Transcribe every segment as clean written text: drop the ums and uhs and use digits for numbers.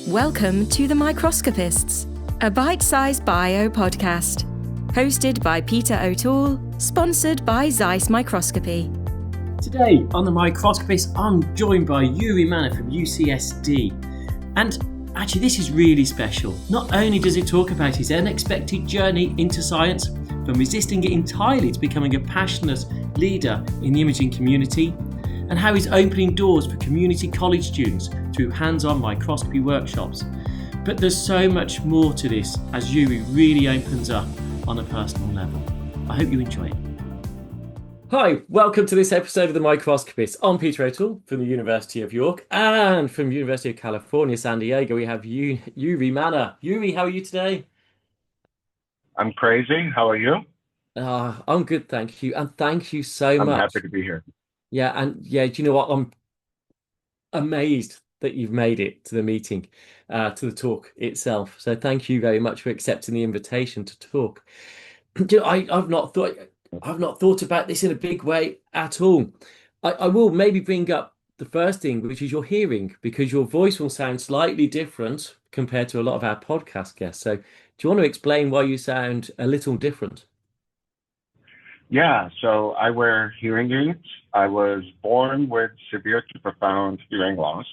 Welcome to the Microscopists, a bite-sized bio podcast, hosted by Peter O'Toole, sponsored by Zeiss Microscopy. Today on the Microscopists, I'm joined by Uri Manor from UCSD. And actually, this is really special. Not only does it talk about his unexpected journey into science, from resisting it entirely to becoming a passionate leader in the imaging community, and how he's opening doors for community college students through hands-on microscopy workshops. But there's so much more to this as Uri really opens up on a personal level. I hope you enjoy it. Hi, welcome to this episode of the Microscopists. I'm Peter O'Toole from the University of York, and from University of California, San Diego, we have Uri Manor. Uri, how are you today? I'm crazy. How are you? I'm good, thank you. And thank you so much. I'm happy to be here. Do you know what? I'm amazed that you've made it to the meeting, to the talk itself. So thank you very much for accepting the invitation to talk. I've not thought about this in a big way at all. I will maybe bring up the first thing, which is your hearing, because your voice will sound slightly different compared to a lot of our podcast guests. So do you want to explain why you sound a little different? Yeah, so I wear hearing aids. I was born with severe to profound hearing loss.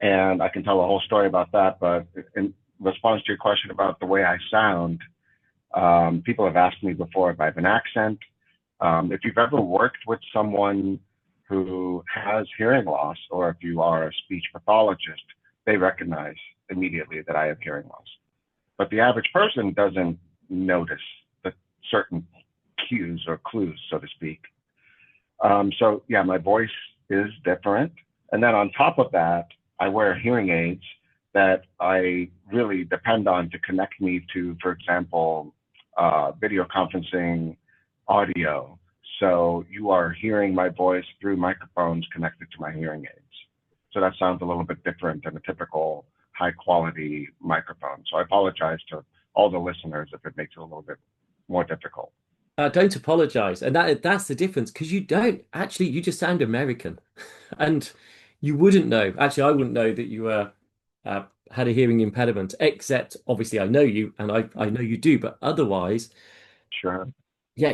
And I can tell a whole story about that. But in response to your question about the way I sound, people have asked me before if I have an accent. If you've ever worked with someone who has hearing loss, or if you are a speech pathologist, they recognize immediately that I have hearing loss. But the average person doesn't notice the certain cues or clues, so to speak. So yeah, my voice is different. And then on top of that, I wear hearing aids that I really depend on to connect me to, for example, video conferencing audio. So you are hearing my voice through microphones connected to my hearing aids. So that sounds a little bit different than a typical high quality microphone. So I apologize to all the listeners if it makes it a little bit more difficult. Don't apologize. And that's the difference, because you just sound American. And you wouldn't know. Actually, I wouldn't know that you had a hearing impediment, except obviously I know you, and I know you do, but otherwise. Sure. Yeah.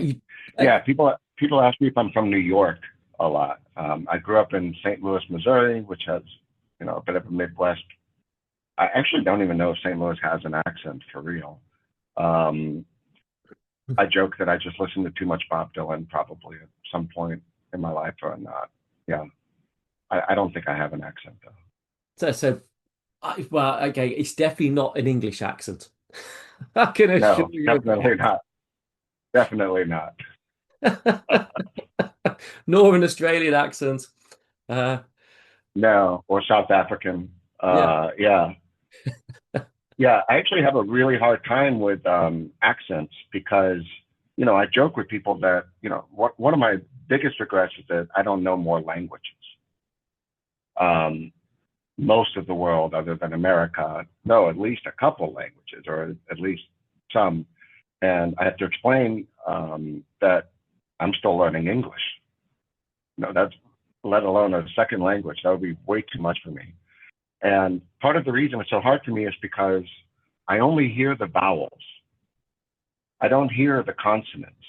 People ask me if I'm from New York a lot. I grew up in St. Louis, Missouri, which has, a bit of a Midwest. I actually don't even know if St. Louis has an accent for real. I joke that I just listened to too much Bob Dylan probably at some point in my life or not. Yeah. I don't think I have an accent though. Okay, it's definitely not an English accent. I can assure you. Definitely not. Definitely not. Nor an Australian accent. No, or South African. Yeah. Yeah, I actually have a really hard time with accents because, I joke with people that, one of my biggest regrets is that I don't know more languages. Most of the world, other than America, know at least a couple languages, or at least some. And I have to explain that I'm still learning English. That's let alone a second language. That would be way too much for me. And part of the reason it's so hard for me is because I only hear the vowels. I don't hear the consonants.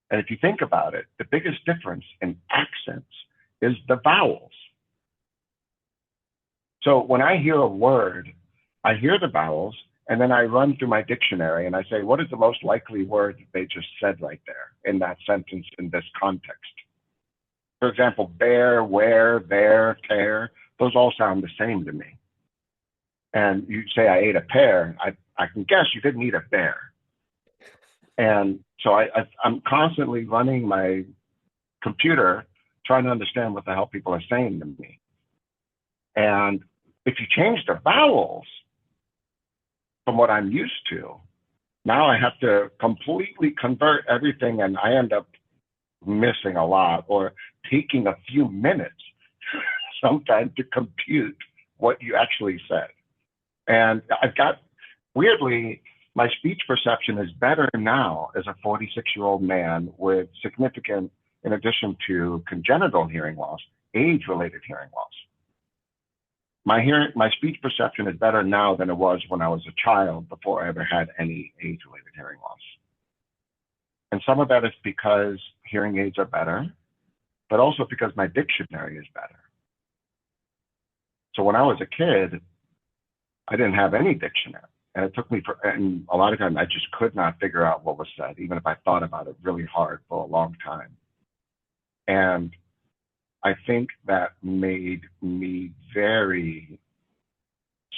And if you think about it, the biggest difference in accents is the vowels. So when I hear a word, I hear the vowels, and then I run through my dictionary and I say, what is the most likely word that they just said right there in that sentence in this context? For example, bear, where, there, tear, those all sound the same to me. And you say I ate a pear, I can guess you didn't eat a bear. And so I'm constantly running my computer trying to understand what the hell people are saying to me. And if you change the vowels from what I'm used to, now I have to completely convert everything, and I end up missing a lot or taking a few minutes sometimes to compute what you actually said. And weirdly, my speech perception is better now as a 46-year-old man with significant, in addition to congenital hearing loss, age-related hearing loss. my speech perception is better now than it was when I was a child before I ever had any age-related hearing loss. And some of that is because hearing aids are better, but also because my dictionary is better. So when I was a kid, I didn't have any dictionary. And it took me and a lot of times I just could not figure out what was said, even if I thought about it really hard for a long time. And I think that made me very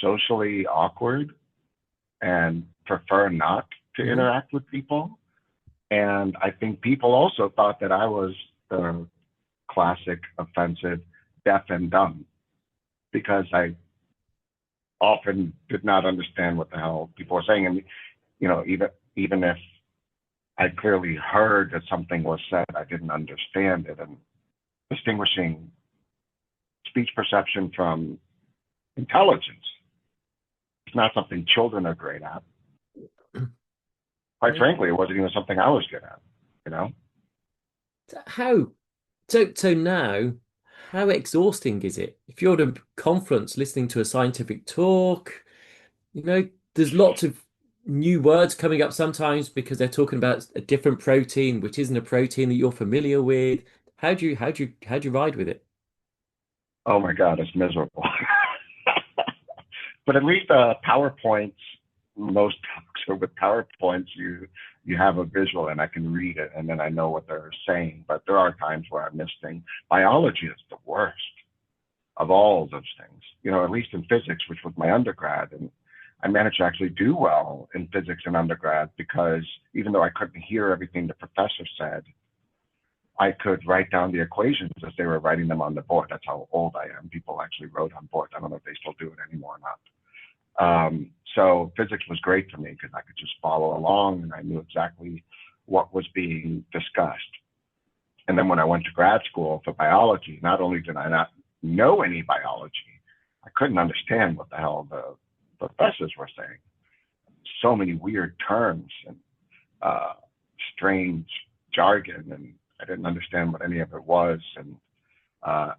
socially awkward and prefer not to interact with people. And I think people also thought that I was the classic offensive deaf and dumb, because I often did not understand what the hell people were saying. And, even if I clearly heard that something was said, I didn't understand it. And distinguishing speech perception from intelligence is not something children are great at. Quite frankly, it wasn't even something I was good at, So now, how exhausting is it? If you're at a conference listening to a scientific talk, there's lots of new words coming up sometimes because they're talking about a different protein, which isn't a protein that you're familiar with. How do you ride with it? Oh my God, it's miserable. But at least PowerPoints, most talks are with PowerPoints, you have a visual and I can read it and then I know what they're saying. But there are times where I miss things. Biology is the worst of all of those things, at least in physics, which was my undergrad. And I managed to actually do well in physics in undergrad because even though I couldn't hear everything the professor said, I could write down the equations as they were writing them on the board. That's how old I am. People actually wrote on boards. I don't know if they still do it anymore or not. So physics was great for me because I could just follow along and I knew exactly what was being discussed. And then when I went to grad school for biology, not only did I not know any biology, I couldn't understand what the hell the professors were saying. So many weird terms and strange jargon, and I didn't understand what any of it was, and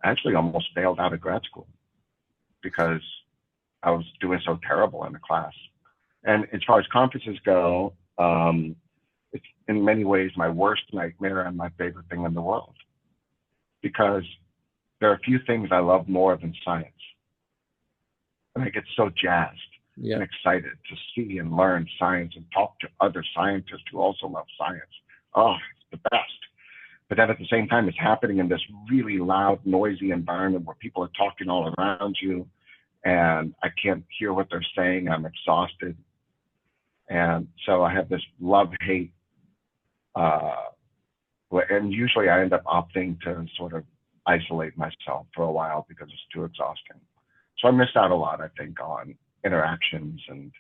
actually almost failed out of grad school because I was doing so terrible in the class. And as far as conferences go, it's in many ways my worst nightmare and my favorite thing in the world, because there are few things I love more than science. And I get so jazzed and excited to see and learn science and talk to other scientists who also love science. Oh, it's the best. But then at the same time, it's happening in this really loud, noisy environment where people are talking all around you and I can't hear what they're saying. I'm exhausted. And so I have this love-hate, and usually I end up opting to sort of isolate myself for a while because it's too exhausting. So I missed out a lot, I think, on interactions and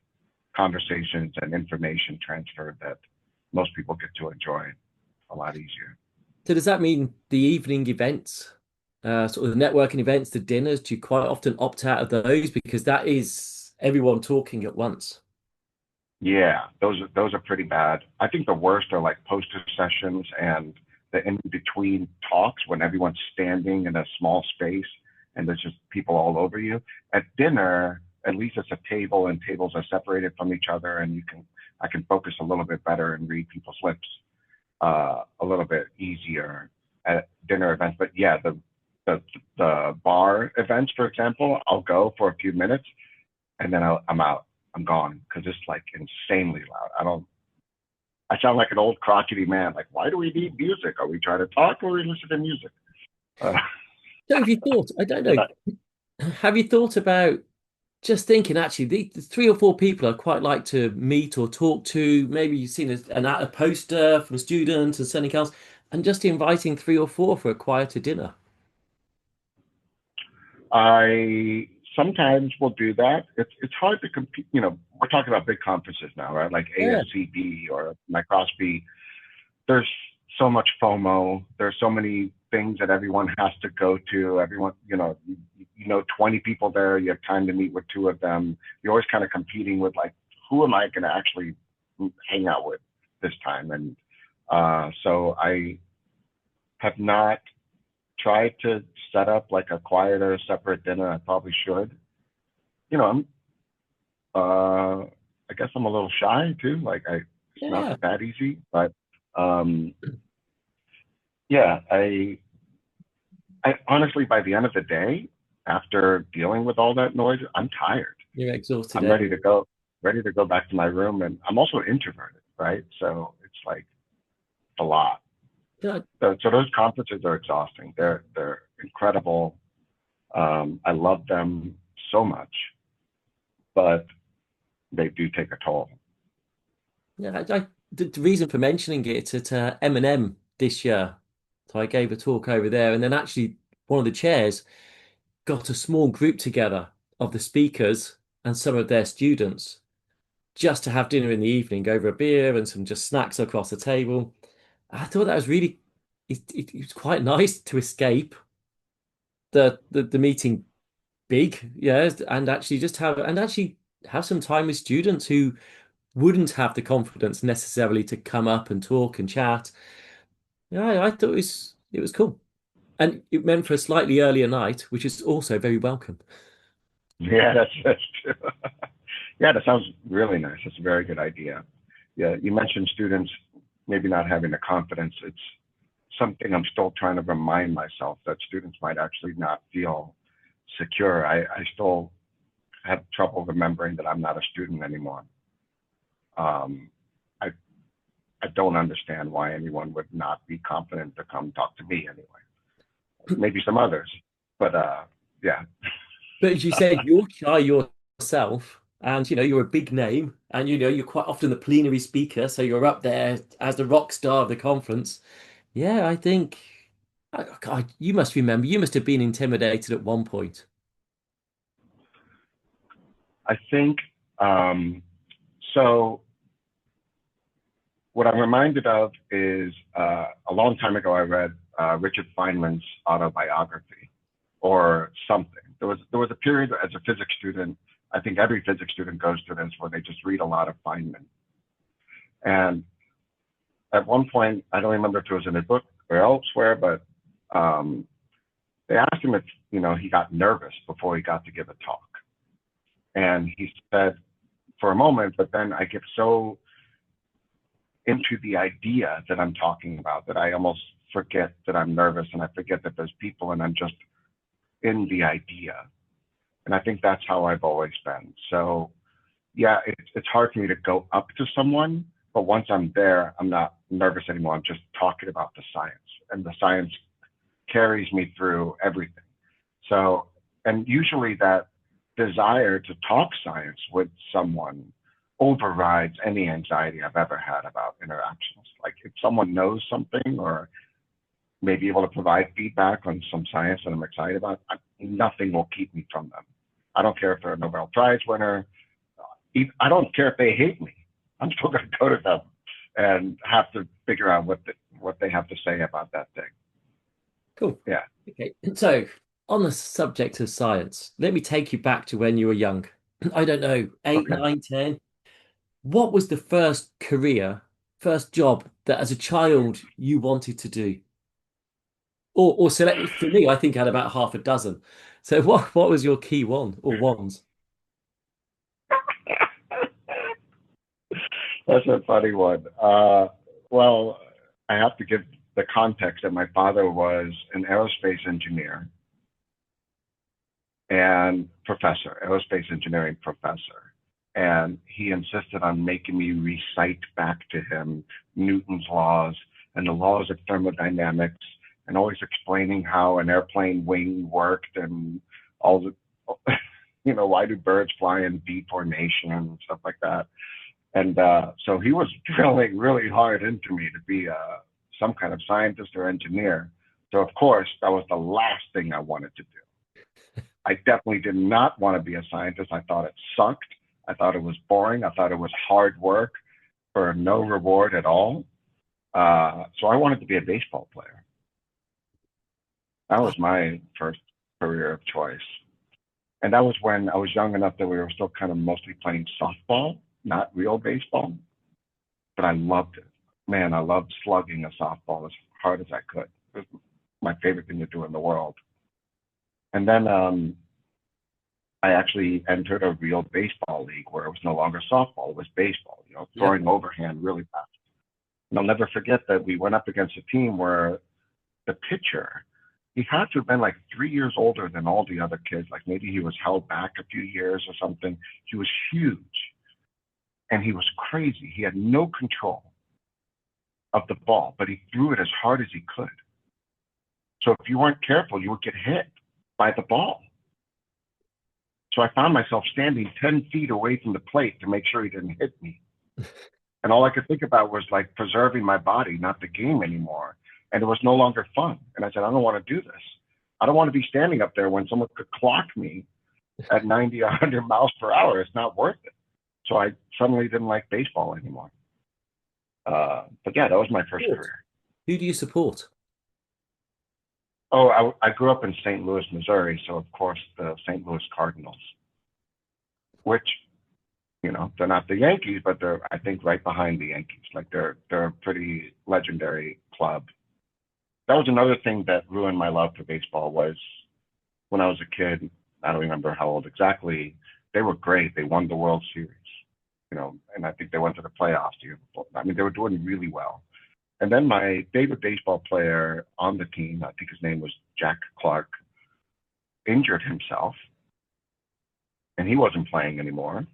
conversations and information transfer that most people get to enjoy a lot easier. So does that mean the evening events, sort of the networking events, the dinners, do you quite often opt out of those because that is everyone talking at once? Yeah, those are pretty bad. I think the worst are like poster sessions and the in-between talks when everyone's standing in a small space and there's just people all over you. At dinner, at least it's a table and tables are separated from each other and I can focus a little bit better and read people's lips a little bit easier at dinner events. But yeah, the bar events, for example, I'll go for a few minutes and then I'm out. I'm gone because it's like insanely loud. I sound like an old crotchety man. Like, why do we need music? Are we trying to talk or are we listening to music? So have you thought, I don't know, have you thought about just thinking, actually, the 3 or 4 people I'd quite like to meet or talk to, maybe you've seen a poster from students and something else, and just inviting 3 or 4 for a quieter dinner? I sometimes will do that. It's hard to compete. We're talking about big conferences now, right? Like ASCD or Microscopy. There's so much FOMO. There's so many things that everyone has to go to. Everyone, 20 people there. You have time to meet with 2 of them. You're always kind of competing with like, who am I going to actually hang out with this time? And so I have not tried to set up like a quieter, separate dinner. I probably should. I'm, I guess I'm a little shy too. Like it's not Yeah. that easy, but um, yeah, I honestly, by the end of the day, after dealing with all that noise, I'm tired. You're exhausted, I'm eh? ready to go back to my room. And I'm also introverted, right? So it's like a lot. Yeah, So those conferences are exhausting. They're incredible. I love them so much, but they do take a toll. yeah. The reason for mentioning it at M&M this year, so I gave a talk over there, and then actually one of the chairs got a small group together of the speakers and some of their students just to have dinner in the evening over a beer and some just snacks across the table. I thought that was really, it was quite nice to escape the meeting big, yeah, and actually have some time with students who wouldn't have the confidence necessarily to come up and talk and chat. Yeah, I thought it was cool. And it meant for a slightly earlier night, which is also very welcome. Yeah, that's true. Yeah, that sounds really nice. That's a very good idea. Yeah, you mentioned students maybe not having the confidence. It's something I'm still trying to remind myself that students might actually not feel secure. I still have trouble remembering that I'm not a student anymore. Um, I I don't understand why anyone would not be confident to come talk to me anyway. Maybe some others, but yeah, But as you said, you're shy yourself, and you're a big name, and you're quite often the plenary speaker, so you're up there as the rock star of the conference. Yeah, I think, God, you must remember, you must have been intimidated at one point. I think um, so. What I'm reminded of is a long time ago I read Richard Feynman's autobiography or something. There was a period as a physics student. I think every physics student goes through this where they just read a lot of Feynman. And at one point, I don't remember if it was in a book or elsewhere, but um, they asked him if he got nervous before he got to give a talk, and he said for a moment, but then I get so into the idea that I'm talking about that I almost forget that I'm nervous and I forget that there's people and I'm just in the idea. And I think that's how I've always been. So yeah, it's hard for me to go up to someone, but once I'm there, I'm not nervous anymore. I'm just talking about the science, and the science carries me through everything. So, and usually that desire to talk science with someone overrides any anxiety I've ever had about interactions. Like if someone knows something or may be able to provide feedback on some science that I'm excited about, nothing will keep me from them. I don't care if they're a Nobel Prize winner. I don't care if they hate me. I'm still going to go to them and have to figure out what they have to say about that thing. Cool. Yeah. Okay. So, on the subject of science, let me take you back to when you were young. I don't know, eight, Okay. 9, 10. What was the first job that as a child you wanted to do? Or select for me, I think I had about half a dozen. So what was your key one or ones? That's a funny one. Well, I have to give the context that my father was an aerospace engineer and professor, aerospace engineering professor. And he insisted on making me recite back to him Newton's laws and the laws of thermodynamics and always explaining how an airplane wing worked and all the, why do birds fly in V formation and stuff like that. And so he was drilling really hard into me to be some kind of scientist or engineer. So, of course, that was the last thing I wanted to do. I definitely did not want to be a scientist. I thought it sucked. I thought it was boring. I thought it was hard work for no reward at all. So I wanted to be a baseball player. That was my first career of choice. And that was when I was young enough that we were still kind of mostly playing softball, not real baseball. But I loved it. Man, I loved slugging a softball as hard as I could. It was my favorite thing to do in the world. And then I actually entered a real baseball league where it was no longer softball, it was baseball, Yeah. throwing overhand really fast. And I'll never forget that we went up against a team where the pitcher, he had to have been like 3 years older than all the other kids. Like maybe he was held back a few years or something. He was huge and he was crazy. He had no control of the ball, but he threw it as hard as he could. So if you weren't careful, you would get hit by the ball. So I found myself standing 10 feet away from the plate to make sure he didn't hit me. And all I could think about was like preserving my body, not the game anymore. And it was no longer fun. And I said, I don't want to do this. I don't want to be standing up there when someone could clock me at 90, 100 miles per hour. It's not worth it. So I suddenly didn't like baseball anymore. But yeah, that was my first career. Who do you support? Oh, I grew up in St. Louis, Missouri. So, of course, the St. Louis Cardinals, which, they're not the Yankees, but they're, I think, right behind the Yankees. Like they're a pretty legendary club. That was another thing that ruined my love for baseball was when I was a kid, I don't remember how old exactly, they were great. They won the World Series, and I think they went to the playoffs the year before. I mean, they were doing really well. And then my favorite baseball player on the team, I think his name was Jack Clark, injured himself, and he wasn't playing anymore.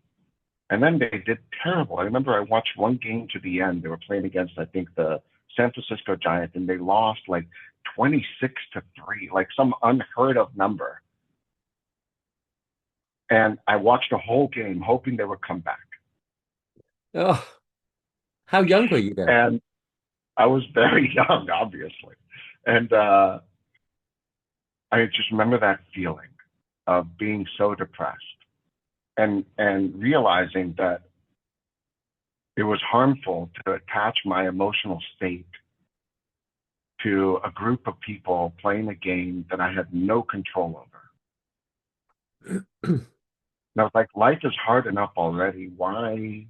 And then they did terrible. I remember I watched one game to the end. They were playing against, I think, the San Francisco Giants, and they lost like 26-3, like some unheard of number. And I watched the whole game hoping they would come back. Oh, how young were you then? And I was very young, obviously. And I just remember that feeling of being so depressed and realizing that it was harmful to attach my emotional state to a group of people playing a game that I had no control over. And I was like, life is hard enough already. Why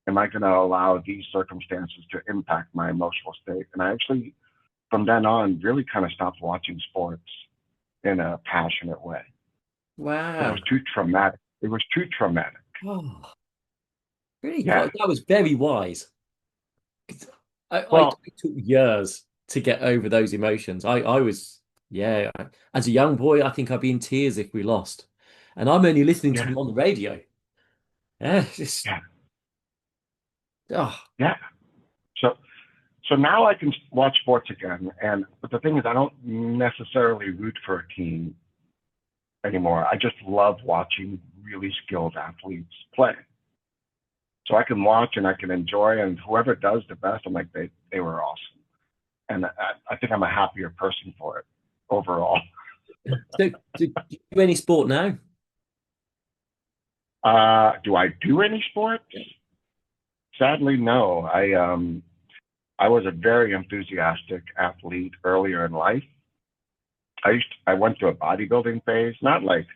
am I going to allow these circumstances to impact my emotional state? And I actually, from then on, really kind of stopped watching sports in a passionate way. Wow. It was too traumatic. It was too traumatic. Oh, really? Yeah. That was very wise. I it took years to get over those emotions. I was, yeah, as a young boy, I think I'd be in tears if we lost. And I'm only listening to them on the radio. Yeah, Yeah. So now I can watch sports again. But the thing is, I don't necessarily root for a team anymore. I just love watching really skilled athletes play. So I can watch and I can enjoy, and whoever does the best, I'm like, they were awesome. And I think I'm a happier person for it overall. So, do you do any sport now? Do I do any sports? Sadly, no. I was a very enthusiastic athlete earlier in life. I went through a bodybuilding phase, not like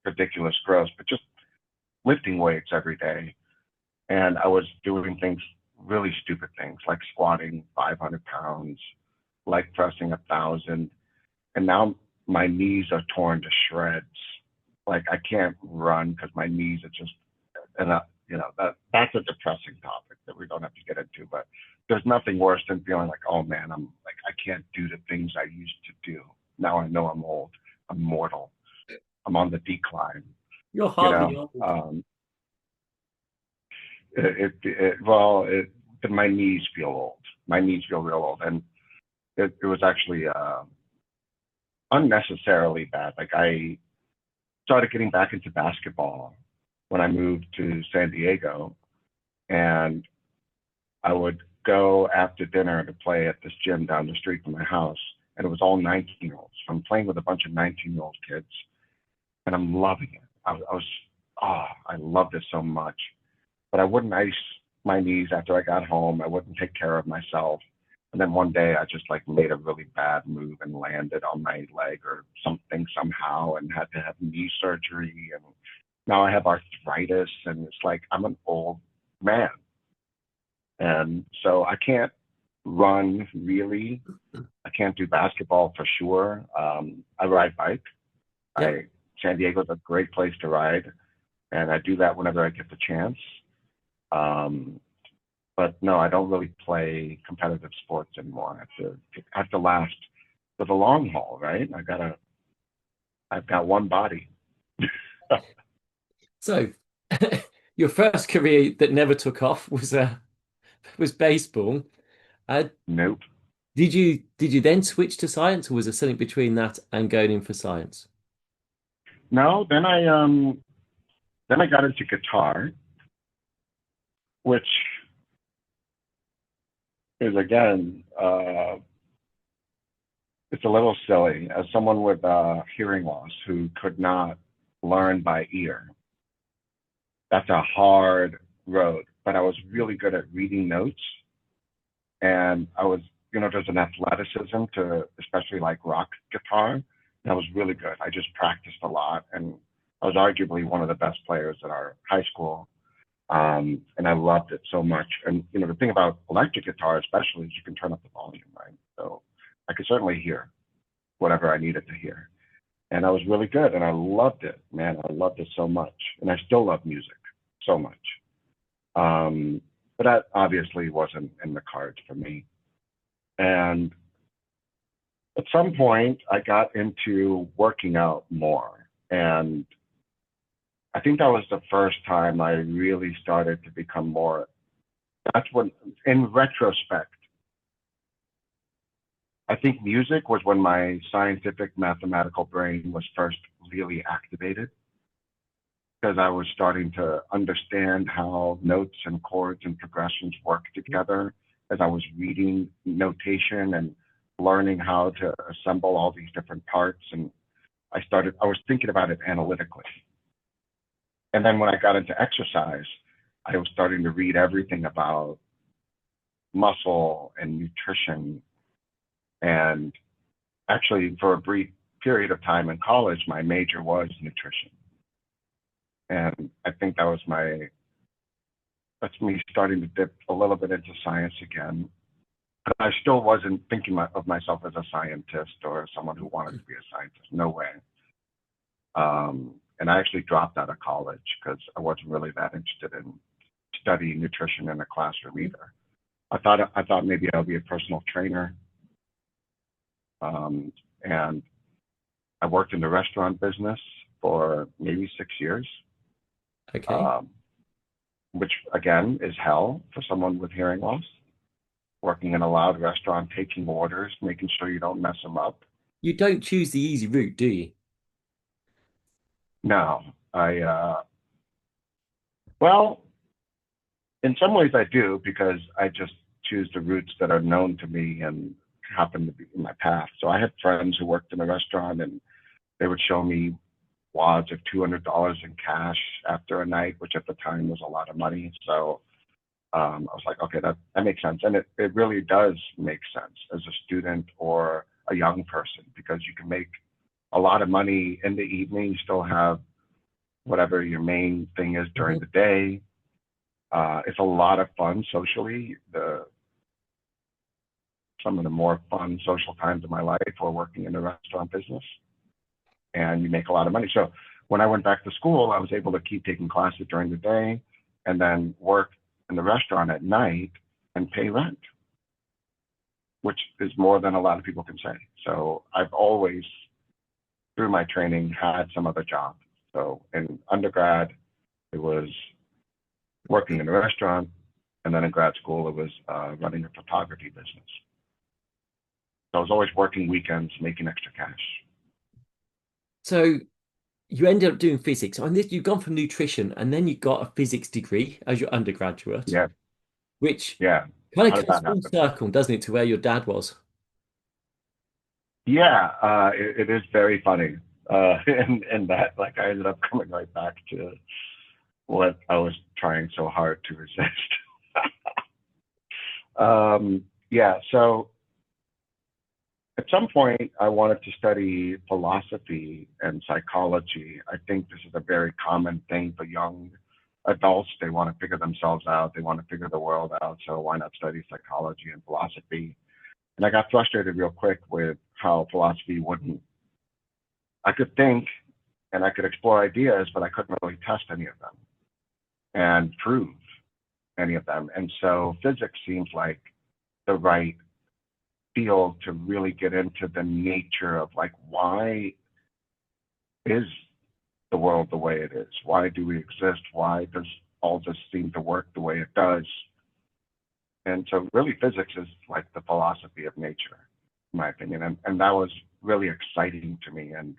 ridiculous gross, but just lifting weights every day. And I was doing things, really stupid things, like squatting 500 pounds, leg pressing 1,000. And now my knees are torn to shreds. Like I can't run because my knees are just, and that's a depressing topic that we don't have to get into. But there's nothing worse than feeling like, oh man, I'm like, I can't do the things I used to do. Now I know I'm old, I'm mortal, I'm on the decline. You're hardly old. My knees feel old. My knees feel real old, and it was actually unnecessarily bad. Like I started getting back into basketball when I moved to San Diego, and I would go after dinner to play at this gym down the street from my house, and it was all 19-year-olds. I'm playing with a bunch of 19-year-old kids, and I'm loving it. I loved it so much. But I wouldn't ice my knees after I got home. I wouldn't take care of myself. And then one day I just like made a really bad move and landed on my leg or something somehow and had to have knee surgery. And now I have arthritis, and it's like I'm an old man. And so I can't run really. I can't do basketball for sure. I ride bike. Yep. San Diego's a great place to ride, and I do that whenever I get the chance. Um, but no, I don't really play competitive sports anymore. I have to last for the long haul, right? I've got one body. So, your first career that never took off was baseball. Uh, Nope. did you then switch to science, or was there something between that and going in for science? No, then I got into guitar, which is again, it's a little silly. As someone with hearing loss who could not learn by ear, that's a hard road. But I was really good at reading notes, and I was, there's an athleticism to especially like rock guitar. And I was really good. I just practiced a lot, and I was arguably one of the best players at our high school. And I loved it so much. And the thing about electric guitar, especially, is you can turn up the volume, right? So I could certainly hear whatever I needed to hear. And I was really good, and I loved it, man. I loved it so much, and I still love music so much. But that obviously wasn't in the cards for me. And at some point, I got into working out more, and I think that was the first time I really started to become more. That's when, in retrospect, I think music was when my scientific mathematical brain was first really activated, because I was starting to understand how notes and chords and progressions work together as I was reading notation and learning how to assemble all these different parts. And I was thinking about it analytically. And then when I got into exercise, I was starting to read everything about muscle and nutrition. And actually, for a brief period of time in college, my major was nutrition. And I think that's me starting to dip a little bit into science again. But I still wasn't thinking of myself as a scientist or someone who wanted to be a scientist. No way. And I actually dropped out of college because I wasn't really that interested in studying nutrition in a classroom either. I thought maybe I'll be a personal trainer. And I worked in the restaurant business for maybe 6 years. Okay. Which again is hell for someone with hearing loss. Working in a loud restaurant, taking orders, making sure you don't mess them up. You don't choose the easy route, do you? No, well, in some ways I do, because I just choose the routes that are known to me and happen to be in my path. So I had friends who worked in a restaurant, and they would show me wads of $200 in cash after a night, which at the time was a lot of money. So I was like, okay, that makes sense. And it really does make sense as a student or a young person, because you can make a lot of money in the evening. You still have whatever your main thing is during the day. It's a lot of fun socially. Some of the more fun social times of my life were working in the restaurant business, and you make a lot of money. So when I went back to school, I was able to keep taking classes during the day and then work in the restaurant at night and pay rent, which is more than a lot of people can say. So I've always, through my training, had some other job. So in undergrad, it was working in a restaurant, and then in grad school, it was running a photography business. So I was always working weekends, making extra cash. So you ended up doing physics. And this, you've gone from nutrition, and then you got a physics degree as your undergraduate, Yeah, which yeah. kind How of did comes that full happen? circle, doesn't it, to where your dad was? Yeah, it is very funny. In that, like, I ended up coming right back to what I was trying so hard to resist. Yeah, so at some point, I wanted to study philosophy and psychology. I think this is a very common thing for young adults. They want to figure themselves out. They want to figure the world out. So why not study psychology and philosophy? And I got frustrated real quick with how philosophy wouldn't. I could think and I could explore ideas, but I couldn't really test any of them and prove any of them. And so physics seems like the right field to really get into the nature of like, why is the world the way it is? Why do we exist? Why does all this seem to work the way it does? And so really physics is like the philosophy of nature, in my opinion. And that was really exciting to me. And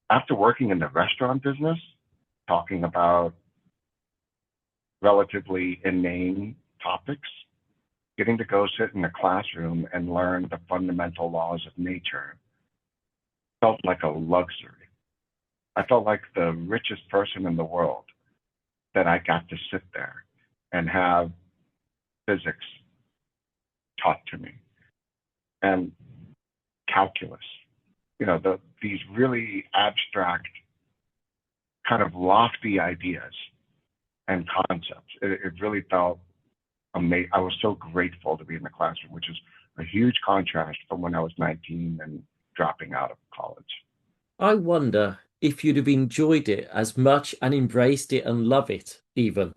after working in the restaurant business, talking about relatively inane topics, getting to go sit in a classroom and learn the fundamental laws of nature felt like a luxury. I felt like the richest person in the world that I got to sit there and have physics taught to me and calculus, these really abstract kind of lofty ideas and concepts. It really felt amazing. I was so grateful to be in the classroom, which is a huge contrast from when I was 19 and dropping out of college. I wonder if you'd have enjoyed it as much and embraced it and love it even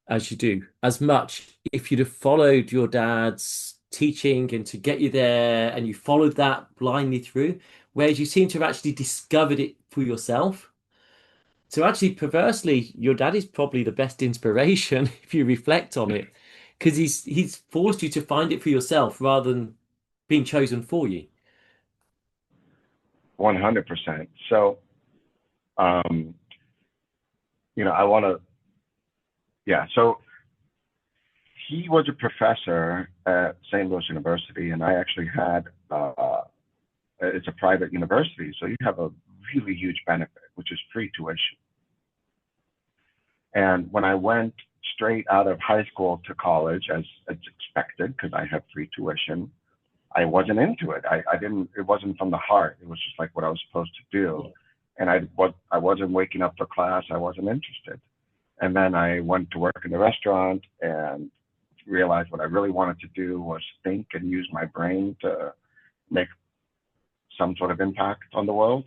as you do, as much if you'd have followed your dad's teaching and to get you there and you followed that blindly through, whereas you seem to have actually discovered it for yourself. So actually, perversely, your dad is probably the best inspiration if you reflect on it, because he's forced you to find it for yourself rather than being chosen for you. 100%. So, I want to, so he was a professor at St. Louis University, and I actually had, it's a private university, so you have a really huge benefit, which is free tuition. And when I went straight out of high school to college, as expected, because I had free tuition, I wasn't into it. It wasn't from the heart. It was just like what I was supposed to do. And I wasn't waking up for class. I wasn't interested. And then I went to work in the restaurant and realized what I really wanted to do was think and use my brain to make some sort of impact on the world.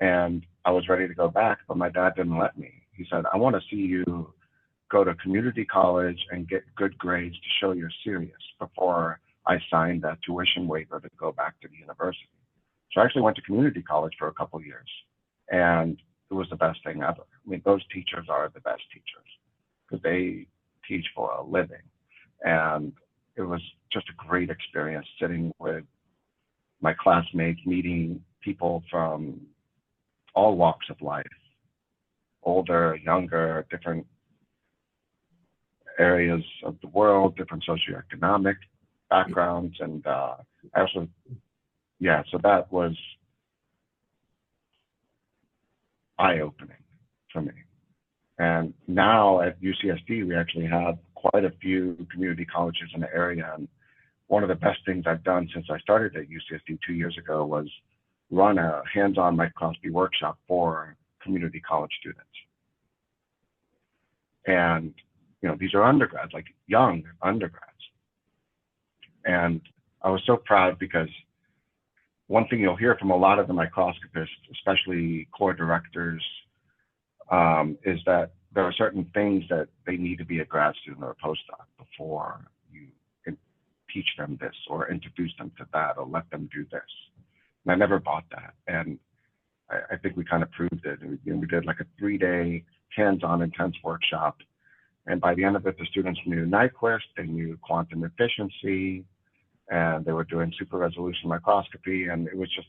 And I was ready to go back, but my dad didn't let me. He said, I want to see you go to community college and get good grades to show you're serious before I signed that tuition waiver to go back to the university. So I actually went to community college for a couple of years, and it was the best thing ever. I mean, those teachers are the best teachers because they teach for a living. And it was just a great experience sitting with my classmates, meeting people from all walks of life, older, younger, different areas of the world, different socioeconomic backgrounds. And I also, so that was eye-opening for me. And now at UCSD, we actually have quite a few community colleges in the area. And one of the best things I've done since I started at UCSD 2 years ago was run a hands-on microscopy workshop for community college students. And, these are undergrads, like young undergrads. And I was so proud because one thing you'll hear from a lot of the microscopists, especially core directors, is that there are certain things that they need to be a grad student or a postdoc before you can teach them this or introduce them to that or let them do this. And I never bought that. And I think we kind of proved it. We did like a 3-day hands-on intense workshop. And by the end of it, the students knew Nyquist, they knew quantum efficiency, and they were doing super resolution microscopy. And it was just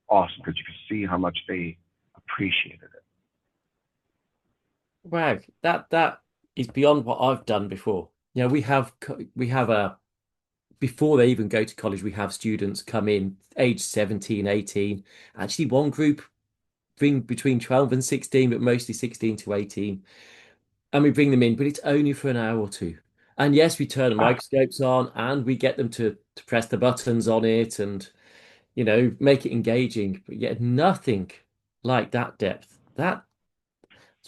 awesome because you could see how much they appreciated it. Wow, that is beyond what I've done before. We have a before they even go to college, we have students come in age 17, 18. Actually, one group bring between 12 and 16, but mostly 16 to 18. And we bring them in, but it's only for an hour or two. And yes, we turn the microscopes on and we get them to press the buttons on it and, make it engaging, but yet nothing like that depth. That's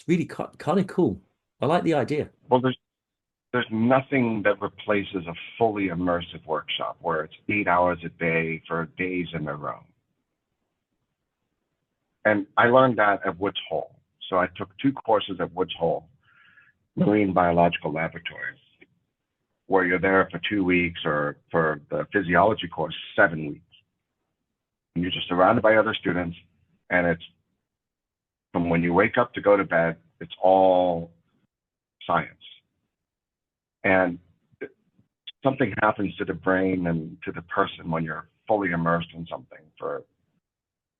really kind of cool. I like the idea. Well, there's nothing that replaces a fully immersive workshop where it's 8 hours a day for days in a row. And I learned that at Woods Hole. So I took 2 courses at Woods Hole, Marine Biological Laboratories, where you're there for 2 weeks, or for the physiology course, 7 weeks. And you're just surrounded by other students, and it's from when you wake up to go to bed, it's all science. And something happens to the brain and to the person when you're fully immersed in something.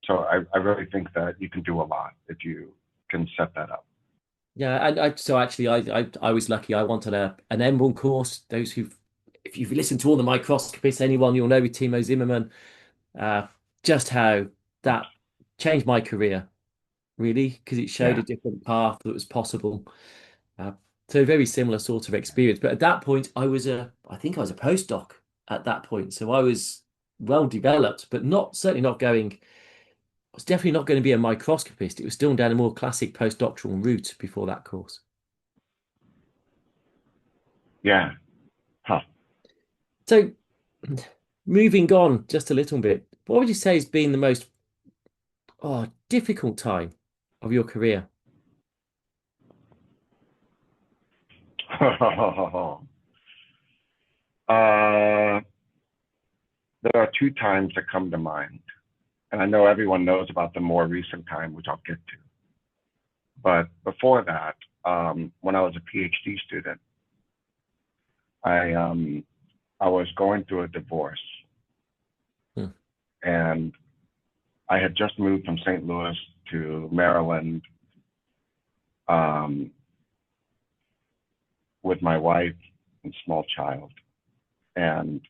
So I really think that you can do a lot if you can set that up. Yeah, and so actually, I was lucky. I wanted an M1 course. Those who, if you've listened to all the microscopists, anyone you'll know with Timo Zimmerman, uh, just how that changed my career, really, because it showed Yeah. a different path that was possible. Uh, so a very similar sort of experience. But at that point, I think I was a postdoc at that point. So I was well developed, but certainly not going. I was definitely not going to be a microscopist. It was still down a more classic postdoctoral route before that course. Yeah. Huh. So moving on just a little bit, what would you say has been the most difficult time of your career? uh, there are 2 times that come to mind. And I know everyone knows about the more recent time, which I'll get to. But before that, when I was a PhD student, I was going through a divorce, Hmm. and I had just moved from St. Louis to Maryland, um, with my wife and small child. And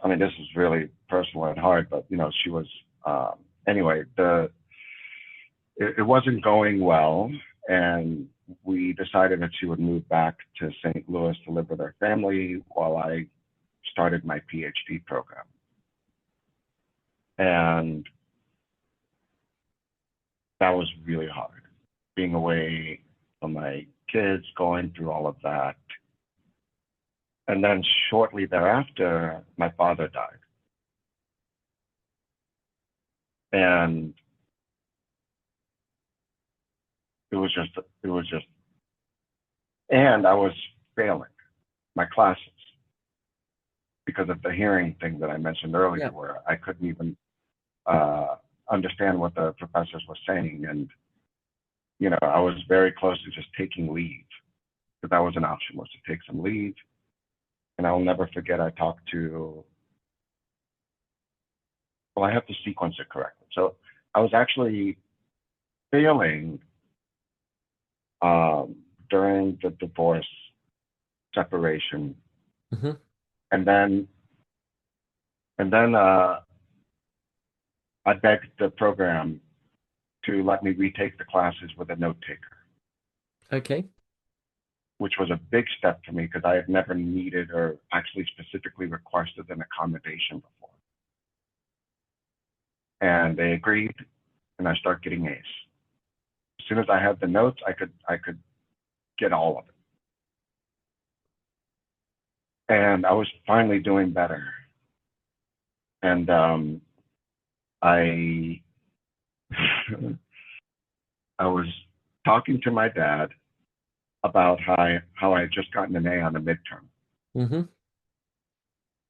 I mean, this is really personal and hard, but she was, anyway, it wasn't going well. And we decided that she would move back to St. Louis to live with her family while I started my PhD program. And that was really hard, being away from my kids, going through all of that. And then shortly thereafter, my father died. And it was just, and I was failing my classes because of the hearing thing that I mentioned earlier, Yeah. where I couldn't even understand what the professors were saying. And, I was very close to just taking leave, because that was an option, was to take some leave. And I'll never forget, I talked to, well, I have to sequence it correctly. So I was actually failing during the divorce separation. Mm-hmm. And then I begged the program to let me retake the classes with a note taker, Okay. which was a big step for me because I had never needed or actually specifically requested an accommodation before. And they agreed, and I started getting A's. As soon as I had the notes, I could get all of it. And I was finally doing better. And I I was talking to my dad about how I had just gotten an A on the midterm. Mm-hmm.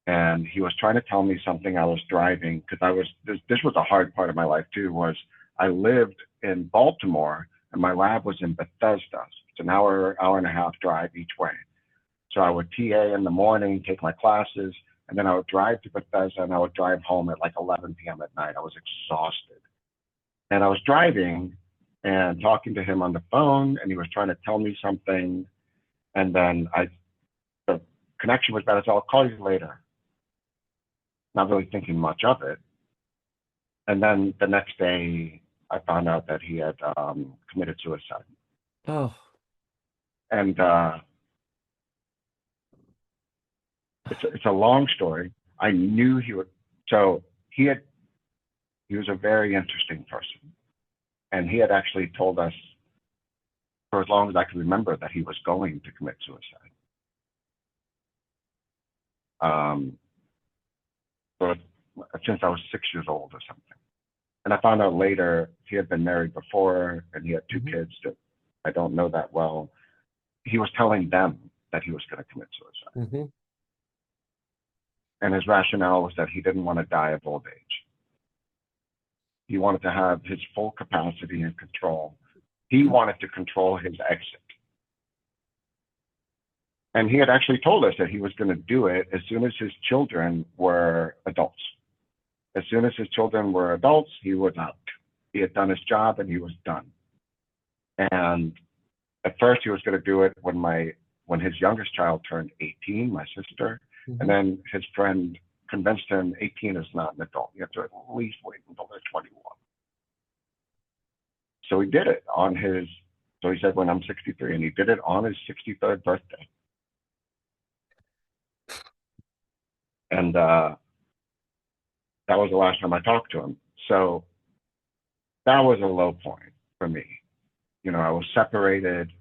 And he was trying to tell me something. I was driving, because this was a hard part of my life too, was I lived in Baltimore and my lab was in Bethesda. It's an hour and a half drive each way. So I would TA in the morning, take my classes, and then I would drive to Bethesda, and I would drive home at like 11 p.m. at night. I was exhausted. And I was driving and talking to him on the phone, and he was trying to tell me something. And then the connection was bad, so I'll call you later. Not really thinking much of it. And then the next day, I found out that he had committed suicide. Oh. And it's a long story. I knew he would. So he was a very interesting person, and he had actually told us for as long as I can remember that he was going to commit suicide. So since I was 6 years old or something. And I found out later he had been married before and he had two kids that I don't know that well. He was telling them that he was going to commit suicide. And his rationale was that he didn't want to die of old age. He wanted to have his full capacity and control. He wanted to control his exit. And he had actually told us that he was going to do it as soon as his children were adults. As soon as his children were adults, he was out. He had done his job and he was done. And at first he was going to do it when his youngest child turned 18, my sister. And then his friend convinced him 18 is not an adult. You have to at least wait until they're 21. So he did it so he said, when I'm 63, and he did it on his 63rd birthday. And that was the last time I talked to him. So that was a low point for me. I was separated,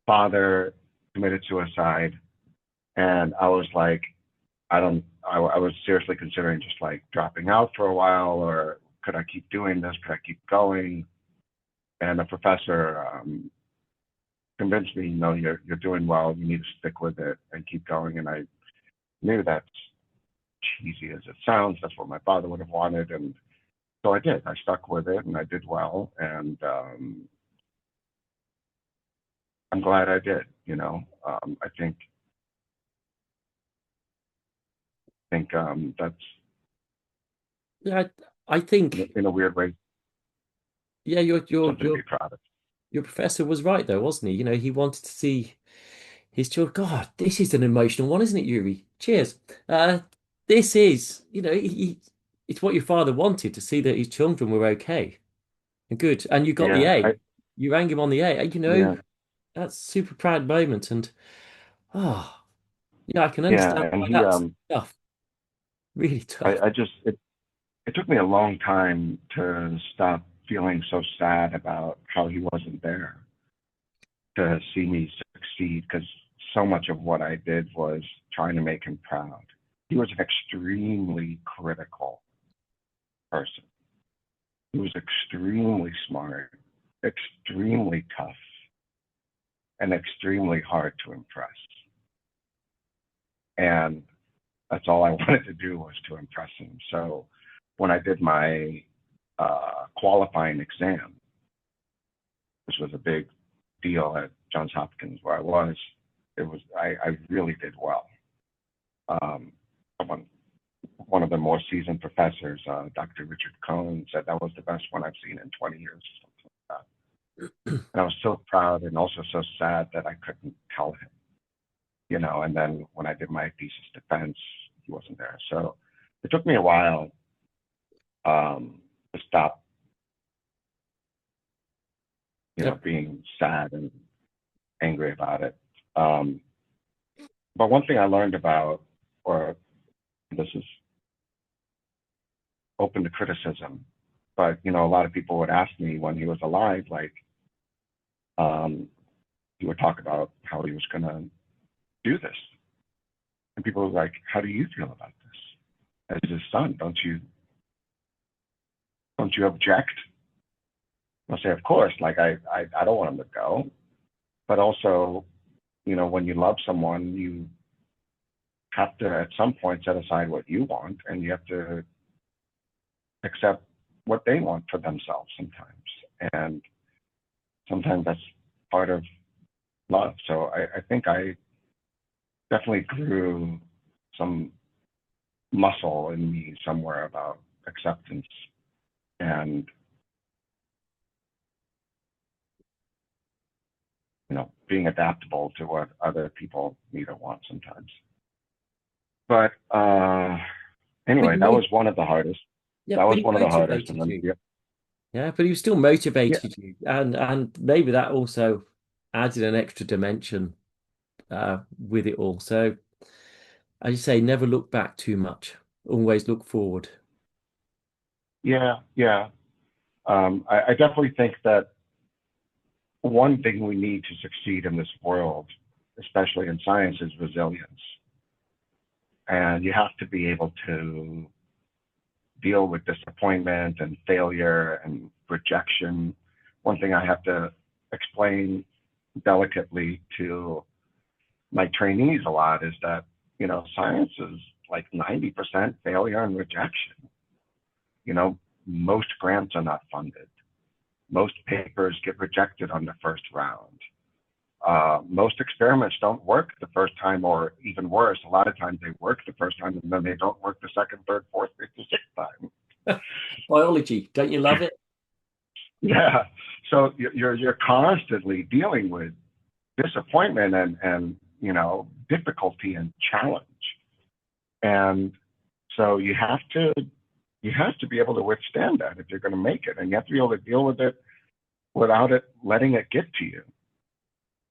father committed suicide, and I was like, I was seriously considering just like dropping out for a while, or could I keep doing this? Could I keep going? And the professor convinced me, you're doing well. You need to stick with it and keep going. And I knew that's cheesy as it sounds. That's what my father would have wanted. And so I did. I stuck with it and I did well. And I'm glad I did. I think that's, Yeah, I think in a weird way, yeah, something to be proud of. your professor was right though, wasn't he? He wanted to see his children. God, this is an emotional one, isn't it, Yuri? Cheers. This is, it's what your father wanted, to see that his children were okay and good. And you got the Yeah, A. You rang him on the A. yeah, That's a super proud moment. And oh, yeah, I can yeah. understand And why he, that's tough, really tough. I just, it took me a long time to stop feeling so sad about how he wasn't there to see me succeed, because so much of what I did was trying to make him proud. He was an extremely critical person. He was extremely smart, extremely tough, and extremely hard to impress. And that's all I wanted to do, was to impress him. So when I did my qualifying exam, which was a big deal at Johns Hopkins where I was, I really did well. One of the more seasoned professors, Dr. Richard Cohn, said that was the best one I've seen in 20 years, something like that. And I was so proud and also so sad that I couldn't tell him, and then when I did my thesis defense, he wasn't there. So it took me a while to stop, being sad and angry about it. But one thing I learned about, or this is open to criticism, but a lot of people would ask me when he was alive, like, he would talk about how he was going to do this, and people were like, "How do you feel about this as his son? Don't you object?" I'll say, of course. Like I don't want him to go, but also, when you love someone, you have to at some point set aside what you want, and you have to accept what they want for themselves sometimes. And sometimes that's part of love. So I think I definitely grew some muscle in me somewhere about acceptance and, being adaptable to what other people need or want sometimes. But anyway, that was one of the hardest. Yeah, that but was he one of the hardest. motivated And then, you. Yeah, but he was still motivated you, and maybe that also added an extra dimension with it all. So, as you say, never look back too much. Always look forward. yeah. I definitely think that one thing we need to succeed in this world, especially in science, is resilience. And you have to be able to deal with disappointment and failure and rejection. One thing I have to explain delicately to my trainees a lot is that, science is like 90% failure and rejection. Most grants are not funded. Most papers get rejected on the first round. Most experiments don't work the first time, or even worse, a lot of times they work the first time and then they don't work the second, third, fourth, fifth, or sixth time. Biology, don't you love it? Yeah. So you're constantly dealing with disappointment and difficulty and challenge. And so you have to be able to withstand that if you're going to make it, and you have to be able to deal with it without it letting it get to you.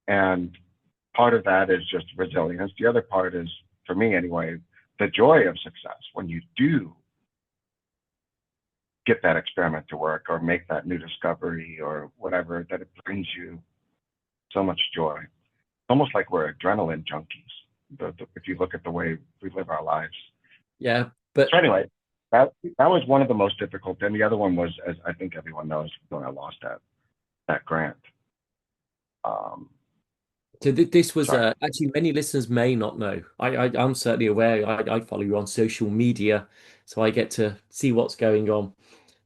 And part of that is just resilience. The other part is, for me anyway, the joy of success. When you do get that experiment to work or make that new discovery or whatever, that it brings you so much joy. Almost like we're adrenaline junkies, if you look at the way we live our lives. Yeah. But so anyway, that was one of the most difficult. And the other one was, as I think everyone knows, when I lost that grant. So this was actually, many listeners may not know. I'm certainly aware. I follow you on social media, so I get to see what's going on.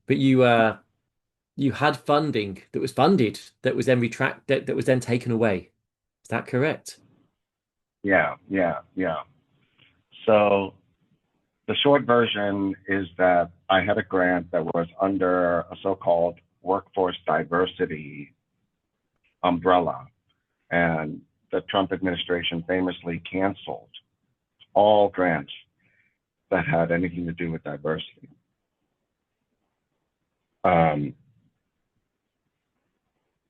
But you had funding that was funded that was then that was then taken away. Is that correct? Yeah. So the short version is that I had a grant that was under a so-called workforce diversity umbrella. And the Trump administration famously canceled all grants that had anything to do with diversity.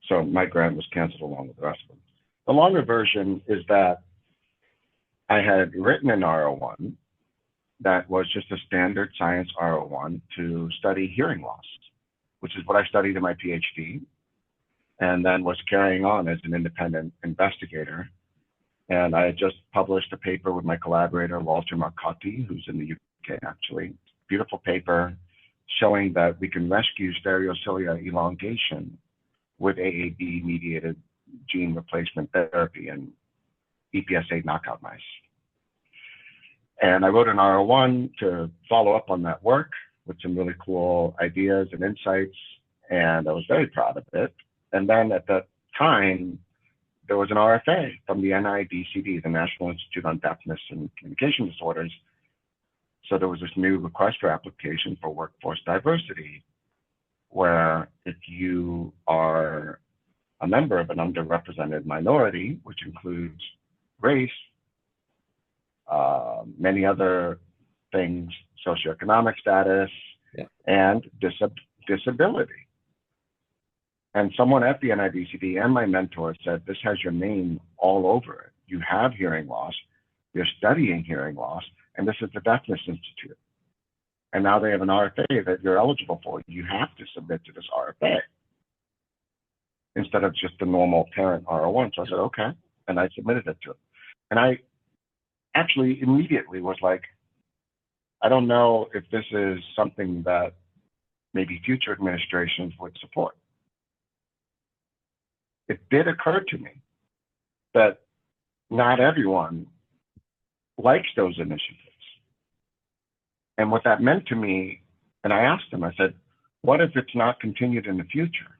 So my grant was canceled along with the rest of them. The longer version is that I had written an R01 that was just a standard science R01 to study hearing loss, which is what I studied in my PhD, and then was carrying on as an independent investigator. And I had just published a paper with my collaborator, Walter Marcotti, who's in the UK actually. Beautiful paper showing that we can rescue stereocilia elongation with AAV-mediated gene replacement therapy in EPS8 knockout mice. And I wrote an R01 to follow up on that work with some really cool ideas and insights, and I was very proud of it. And then at the time, there was an RFA from the NIDCD, the National Institute on Deafness and Communication Disorders. So there was this new request for application for workforce diversity, where if you are a member of an underrepresented minority, which includes race, many other things, socioeconomic status, and disability. And someone at the NIDCD and my mentor said, this has your name all over it. You have hearing loss, you're studying hearing loss, and this is the Deafness Institute. And now they have an RFA that you're eligible for. You have to submit to this RFA instead of just the normal parent R01. So I said, okay. And I submitted it to it. And I actually immediately was like, I don't know if this is something that maybe future administrations would support. It did occur to me that not everyone likes those initiatives. And what that meant to me, and I asked him, I said, what if it's not continued in the future?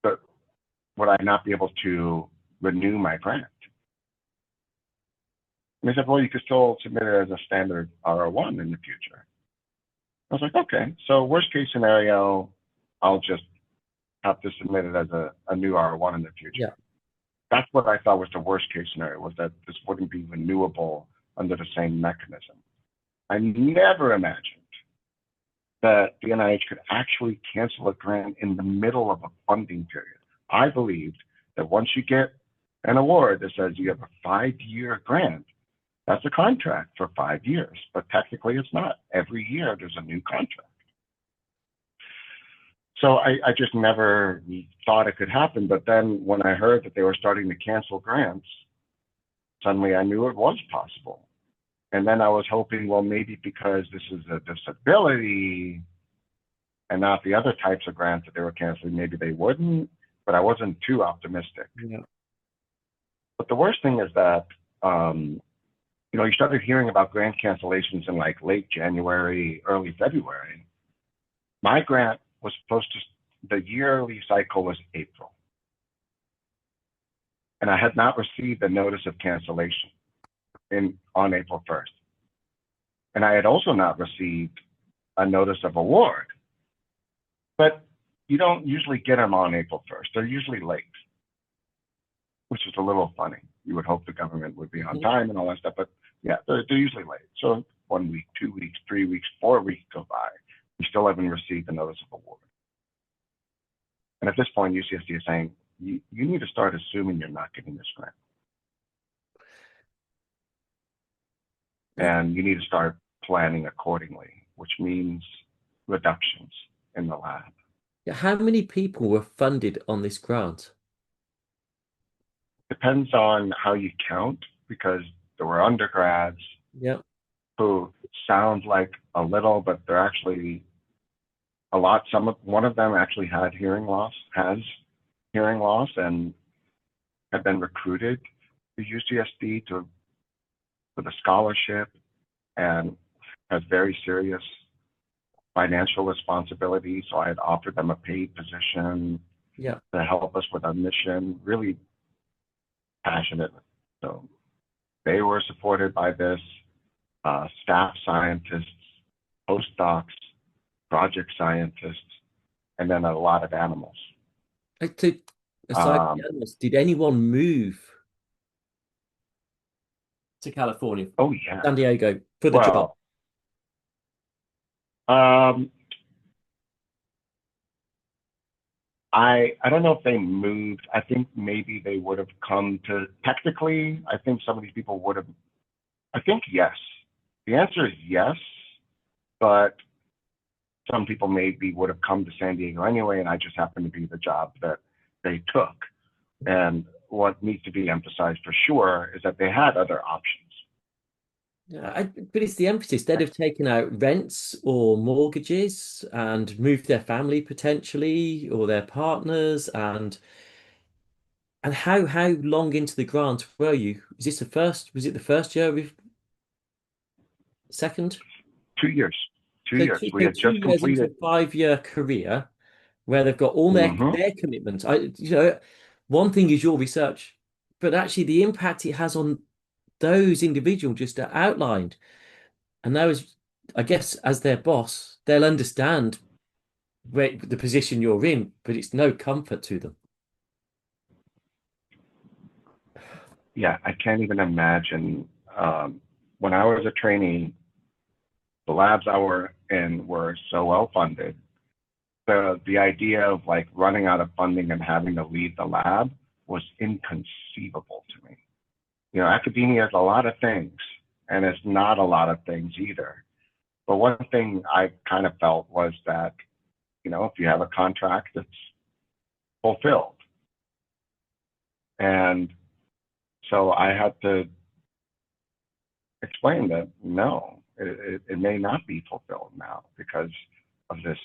But would I not be able to renew my grant? And he said, well, you could still submit it as a standard R01 in the future. I was like, okay, so worst case scenario, I'll just have to submit it as a new R01 in the future. Yeah. That's what I thought was the worst case scenario, was that this wouldn't be renewable under the same mechanism. I never imagined that the NIH could actually cancel a grant in the middle of a funding period. I believed that once you get an award that says you have a 5-year grant, that's a contract for 5 years, but technically it's not. Every year there's a new contract. So I just never thought it could happen. But then when I heard that they were starting to cancel grants, suddenly I knew it was possible. And then I was hoping, well, maybe because this is a disability and not the other types of grants that they were canceling, maybe they wouldn't, but I wasn't too optimistic. Yeah. But the worst thing is that, you started hearing about grant cancellations in like late January, early February. My grant was the yearly cycle was April. And I had not received a notice of cancellation on April 1st. And I had also not received a notice of award. But you don't usually get them on April 1st. They're usually late, which is a little funny. You would hope the government would be on time and all that stuff, but yeah, they're usually late. So 1 week, 2 weeks, 3 weeks, 4 weeks go by. We still haven't received a notice of award. And at this point, UCSD is saying, you need to start assuming you're not getting this grant. And you need to start planning accordingly, which means reductions in the lab. How many people were funded on this grant? Depends on how you count, because there were undergrads who sound like a little, but they're actually a lot. One of them actually has hearing loss and had been recruited to UCSD with a scholarship and has very serious financial responsibility. So I had offered them a paid position to help us with our mission, really passionate. So they were supported by this, staff scientists, postdocs, project scientists, and then a lot of animals. Aside from the animals, did anyone move to California? Oh yeah, San Diego for the job? I don't know if they moved. I think maybe they would have come to, technically, I think some of these people would have, I think yes. The answer is yes, but some people maybe would have come to San Diego anyway, and I just happened to be the job that they took. And what needs to be emphasized for sure is that they had other options. Yeah, but it's the emphasis. They'd have taken out rents or mortgages and moved their family potentially, or their partners. And how long into the grant were you? Was it the first year? Second? 2 years. 2 years. We had two just years into completed a 5-year career where they've got all their commitments. One thing is your research, but actually the impact it has on those individuals just outlined. And those, I guess, as their boss, they'll understand the position you're in, but it's no comfort to them. Yeah, I can't even imagine. When I was a trainee, the labs I were in were so well funded. The idea of like running out of funding and having to leave the lab was inconceivable to me. Academia is a lot of things, and it's not a lot of things either. But one thing I kind of felt was that, if you have a contract, it's fulfilled. And so I had to explain that no, it may not be fulfilled now because of this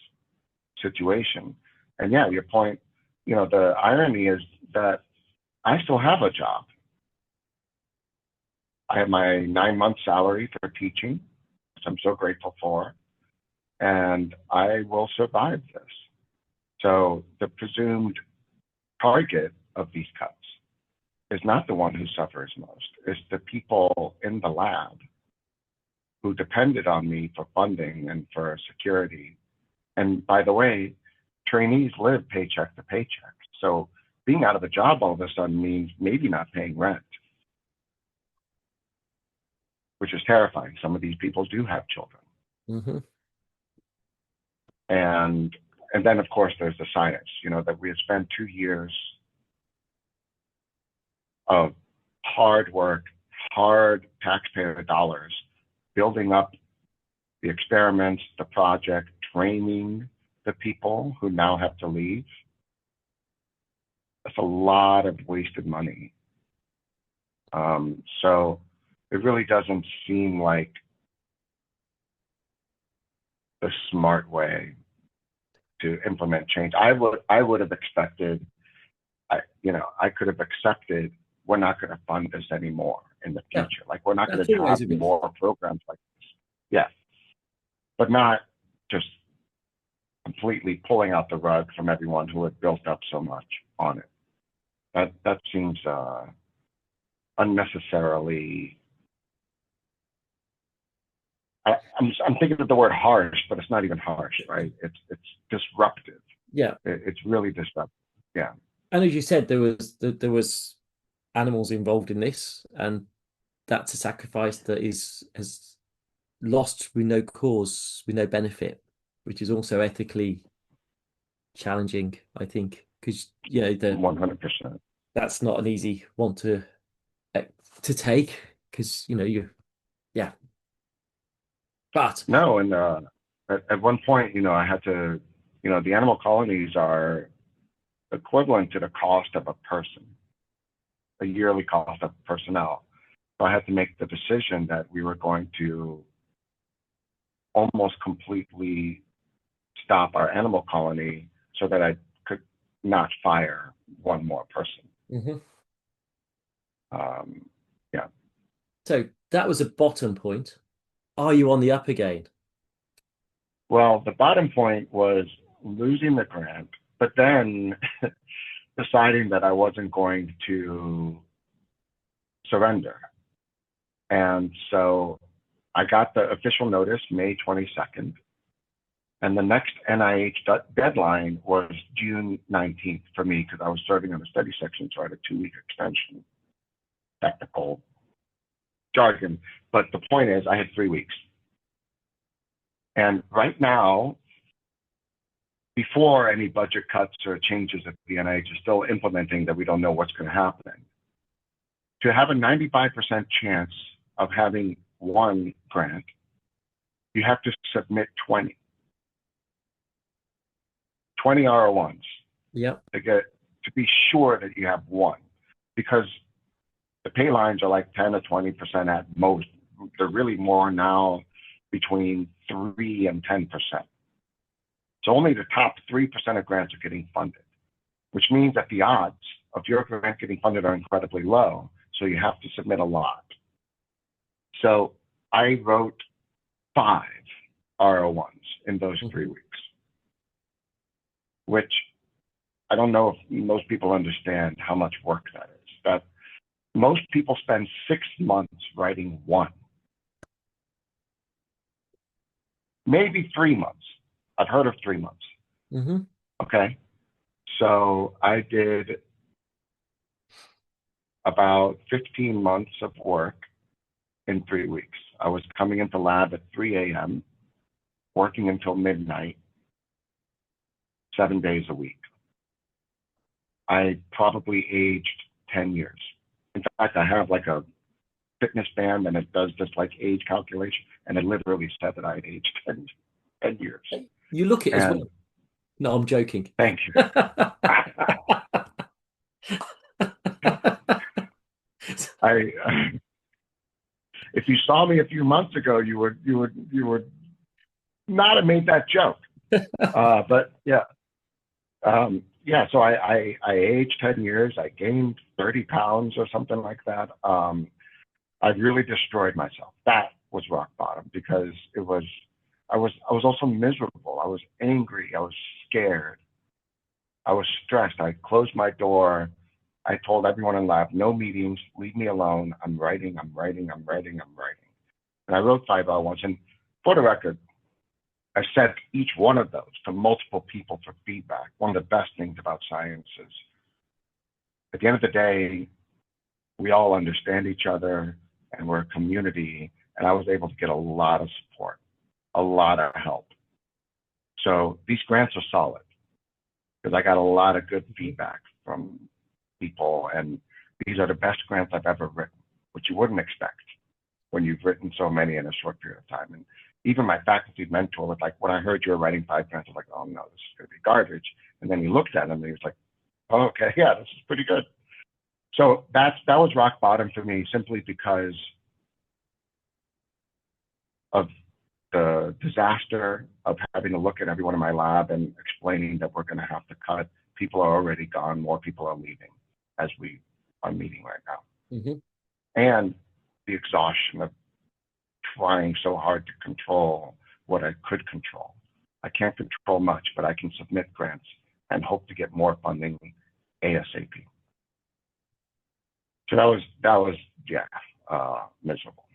situation. And yeah, your point, the irony is that I still have a job. I have my 9-month salary for teaching, which I'm so grateful for, and I will survive this. So the presumed target of these cuts is not the one who suffers most. It's the people in the lab who depended on me for funding and for security. And by the way, trainees live paycheck to paycheck. So being out of a job all of a sudden means maybe not paying rent, which is terrifying. Some of these people do have children. Mm-hmm. And then, of course, there's the science, that we have spent 2 years of hard work, hard taxpayer dollars, building up the experiments, the project, training the people who now have to leave. That's a lot of wasted money. So it really doesn't seem like the smart way to implement change. I would have expected, I could have accepted, we're not going to fund this anymore in the Yeah, future. Like, we're not going that's to always have a good. more programs like this. Yeah, but not just completely pulling out the rug from everyone who had built up so much on it. That seems unnecessarily. I'm thinking of the word harsh, but it's not even harsh, right? It's disruptive. Yeah, It's really disruptive. Yeah. and as you said, there was animals involved in this, and that's a sacrifice that has lost with no cause, with no benefit, which is also ethically challenging, I think, because 100%. that's not an easy one to take, because yeah. But No, and at one point, I had to, the animal colonies are equivalent to the cost of a person, a yearly cost of personnel. So I had to make the decision that we were going to almost completely stop our animal colony so that I could not fire one more person. mhm. Yeah. So that was a bottom point. Are you on the up again? Well, the bottom point was losing the grant, but then deciding that I wasn't going to surrender. And so I got the official notice May 22nd. And the next NIH deadline was June 19th for me because I was serving on the study section, so I had a 2-week extension, technical jargon. But the point is, I had 3 weeks. And right now, before any budget cuts or changes that the NIH is still implementing that we don't know what's going to happen, to have a 95% chance of having one grant, you have to submit 20 R01s Yep. to be sure that you have one, because the pay lines are like 10 to 20% at most. They're really more now between 3 and 10%. So only the top 3% of grants are getting funded, which means that the odds of your grant getting funded are incredibly low. So you have to submit a lot. So I wrote 5 R01s in those 3 weeks, which I don't know if most people understand how much work that is. That most people spend 6 months writing one, maybe 3 months. I've heard of 3 months. Mm-hmm. Okay. So I did about 15 months of work in 3 weeks. I was coming into lab at 3 a.m., working until midnight, 7 days a week. I probably aged 10 years. In fact, I have like a fitness band and it does this like age calculation. And it literally said that I had aged 10 years. You look it as well. No, I'm joking. Thank you. If you saw me a few months ago, you would not have made that joke. But yeah. So I aged 10 years. I gained 30 pounds or something like that. I really destroyed myself. That was rock bottom because I was also miserable. I was angry. I was scared. I was stressed. I closed my door. I told everyone in lab, no meetings, leave me alone. I'm writing. And I wrote 5 R01s. And for the record, I sent each one of those to multiple people for feedback. One of the best things about science is at the end of the day, we all understand each other and we're a community. And I was able to get a lot of support, a lot of help. So these grants are solid because I got a lot of good feedback from people. And these are the best grants I've ever written, which you wouldn't expect when you've written so many in a short period of time. And even my faculty mentor was like, when I heard you were writing 5 grants, I was like, oh no, this is going to be garbage. And then he looked at them and he was like, oh, okay, yeah, this is pretty good. So that was rock bottom for me simply because of the disaster of having to look at everyone in my lab and explaining that we're going to have to cut. People are already gone. More people are leaving as we are meeting right now. Mm-hmm. And the exhaustion of trying so hard to control what I could control. I can't control much, but I can submit grants and hope to get more funding ASAP. So that was miserable.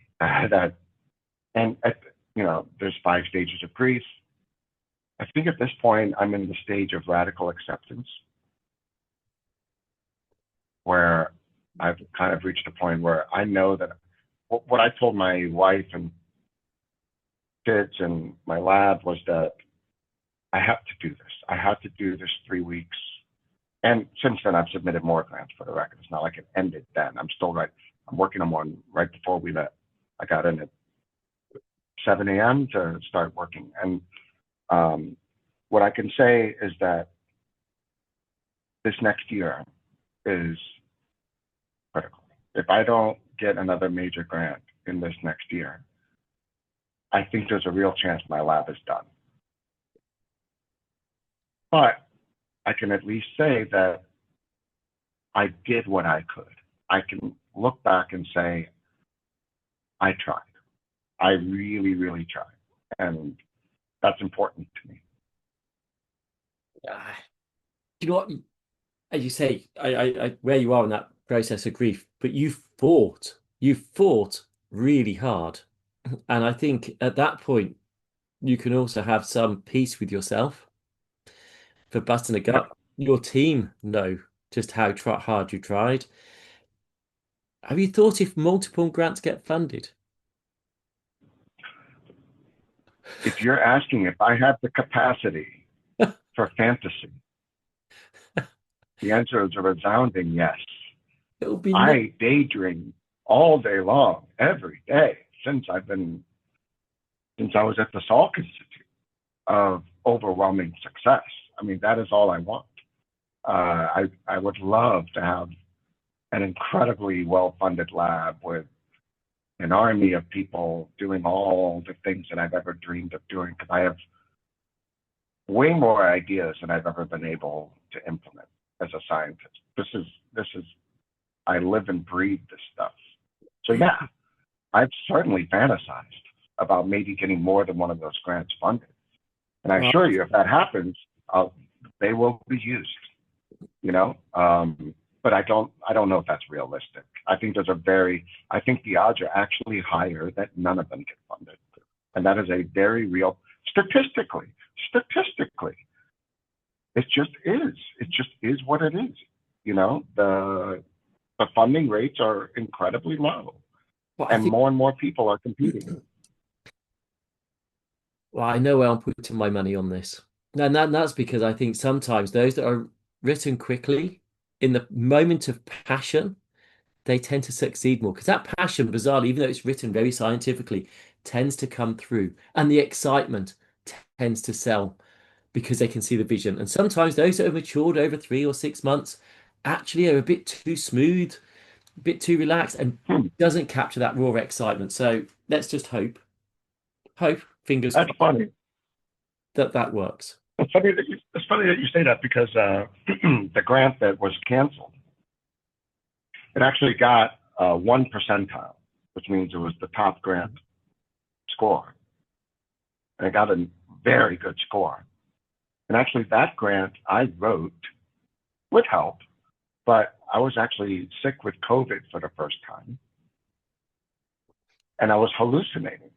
There's 5 stages of grief. I think at this point I'm in the stage of radical acceptance, where I've kind of reached a point where I know that what I told my wife and kids and my lab was that I have to do this. I have to do this 3 weeks. And since then, I've submitted more grants, for the record. It's not like it ended then. I'm still I'm working on one right before we met. I got in at 7 a.m. to start working. And what I can say is that this next year is critical. If I don't get another major grant in this next year, I think there's a real chance my lab is done. But I can at least say that I did what I could. I can look back and say, I tried. I really, really tried. And that's important to me. You know what? As you say, I where you are in that process of grief, but you fought really hard. And I think at that point, you can also have some peace with yourself for busting a gut. Your team know just how hard you tried. Have you thought if multiple grants get funded? If you're asking if I have the capacity for fantasy, the answer is a resounding yes. It'll be I daydream all day long, every day, since I was at the Salk Institute, of overwhelming success. I mean, that is all I want. I would love to have an incredibly well-funded lab with an army of people doing all the things that I've ever dreamed of doing, because I have way more ideas than I've ever been able to implement as a scientist. This is I live and breathe this stuff. So yeah, I've certainly fantasized about maybe getting more than one of those grants funded. And I assure you, if that happens, they will be used, but I don't know if that's realistic. I think I think the odds are actually higher that none of them get funded. And that is a very real, statistically, it just is what it is. The funding rates are incredibly low, and more and more people are competing. Well, I know where I'm putting my money on this. And that's because I think sometimes those that are written quickly, in the moment of passion, they tend to succeed more. Because that passion, bizarrely, even though it's written very scientifically, tends to come through. And the excitement tends to sell because they can see the vision. And sometimes those that have matured over 3 or 6 months actually are a bit too smooth, a bit too relaxed, and doesn't capture that raw excitement. So let's just hope, fingers crossed. That's funny. That works. It's funny that you say that, because the grant that was canceled, it actually got 1 percentile, which means it was the top grant score. And it got a very good score. And actually that grant I wrote with help, but I was actually sick with COVID for the first time. And I was hallucinating.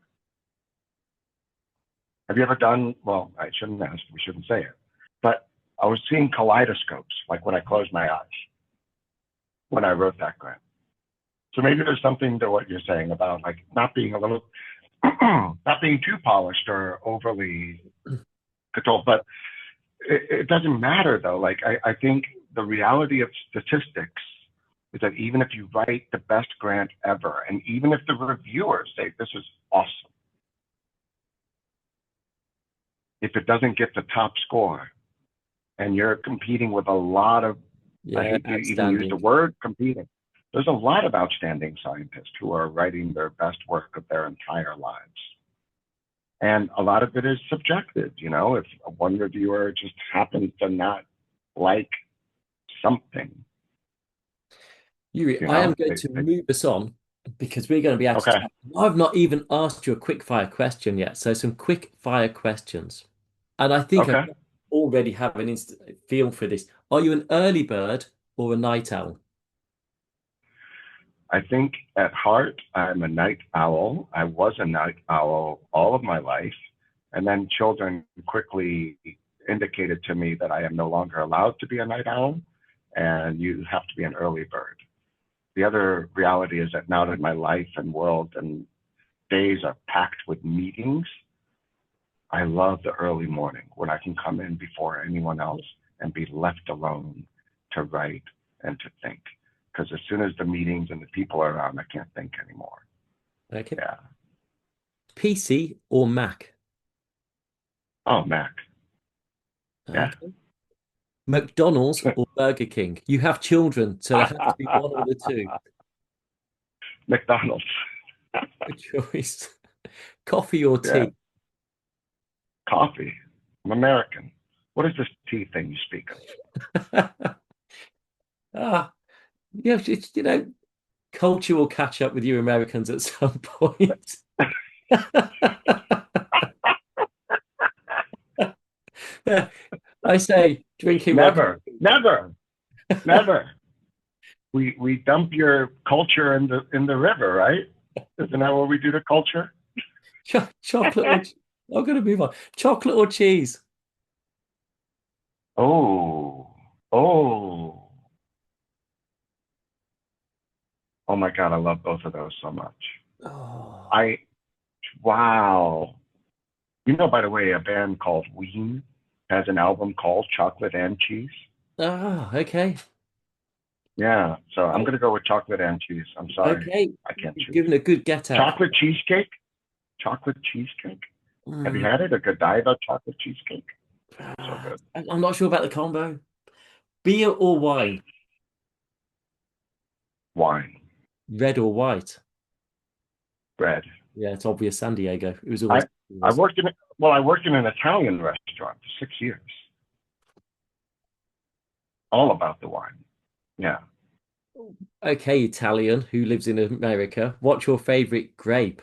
Have you ever done, well, I shouldn't ask, we shouldn't say it, but I was seeing kaleidoscopes, like when I closed my eyes, when I wrote that grant. So maybe there's something to what you're saying about like not being not being too polished or overly controlled, but it doesn't matter though. Like I think the reality of statistics is that even if you write the best grant ever, and even if the reviewers say this is awesome, if it doesn't get the top score, and you're competing with a lot of, I hate to even use the word competing, there's a lot of outstanding scientists who are writing their best work of their entire lives. And a lot of it is subjective, if one reviewer just happens to not like something, Yuri, I am going to move us on because we're going to be out of okay. time. I've not even asked you a quick fire question yet. So some quick fire questions. And I think I Okay. already have an instant feel for this. Are you an early bird or a night owl? I think at heart, I'm a night owl. I was a night owl all of my life. And then children quickly indicated to me that I am no longer allowed to be a night owl and you have to be an early bird. The other reality is that now that my life and world and days are packed with meetings, I love the early morning when I can come in before anyone else and be left alone to write and to think. Because as soon as the meetings and the people are around, I can't think anymore. Okay. Yeah. PC or Mac? Oh, Mac. Yeah. Okay. McDonald's or Burger King? You have children, so there has to be one or the two. McDonald's. Good choice. Coffee or Yeah. tea? Coffee. I'm American. What is this tea thing you speak of? Yeah, it's, culture will catch up with you Americans at some point. I say drinking Never, never, never. We dump your culture in the river, right? Isn't that what we do to culture? chocolate or I'm gonna move on. Chocolate or cheese? Oh, oh, oh my God, I love both of those so much. Oh, Wow. By the way, a band called Ween has an album called Chocolate and Cheese. Okay. Yeah, so I'm gonna go with chocolate and cheese. I'm sorry, Okay. I can't choose. Given a good get out. Chocolate cheesecake. Chocolate cheesecake. Have you Mm. had it? A Godiva chocolate cheesecake. So good. I'm not sure about the combo. Beer or wine? Wine. Red or white? Bread. Yeah, it's obvious. San Diego. It was I always. I worked in an Italian restaurant for 6 years. All about the wine. Yeah. Okay, Italian who lives in America. What's your favorite grape?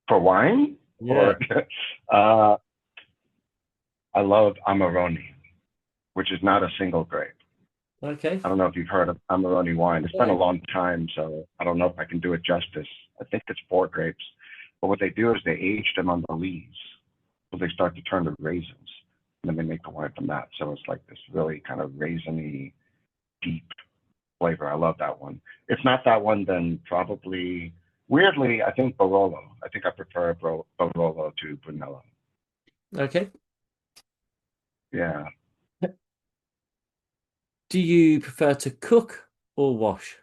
For wine? Yeah. Or uh I love Amarone, which is not a single grape. Okay. I don't know if you've heard of Amarone wine. It's been a Yeah. long time, so I don't know if I can do it justice. I think it's 4 grapes. But what they do is they age them on the leaves. So they start to turn to raisins. And then they make the wine from that. So it's like this really kind of raisiny, deep flavor. I love that one. If not that one, then probably, weirdly, I think Barolo. I think I prefer Barolo to Brunello. Okay. Yeah. Do you prefer to cook or wash?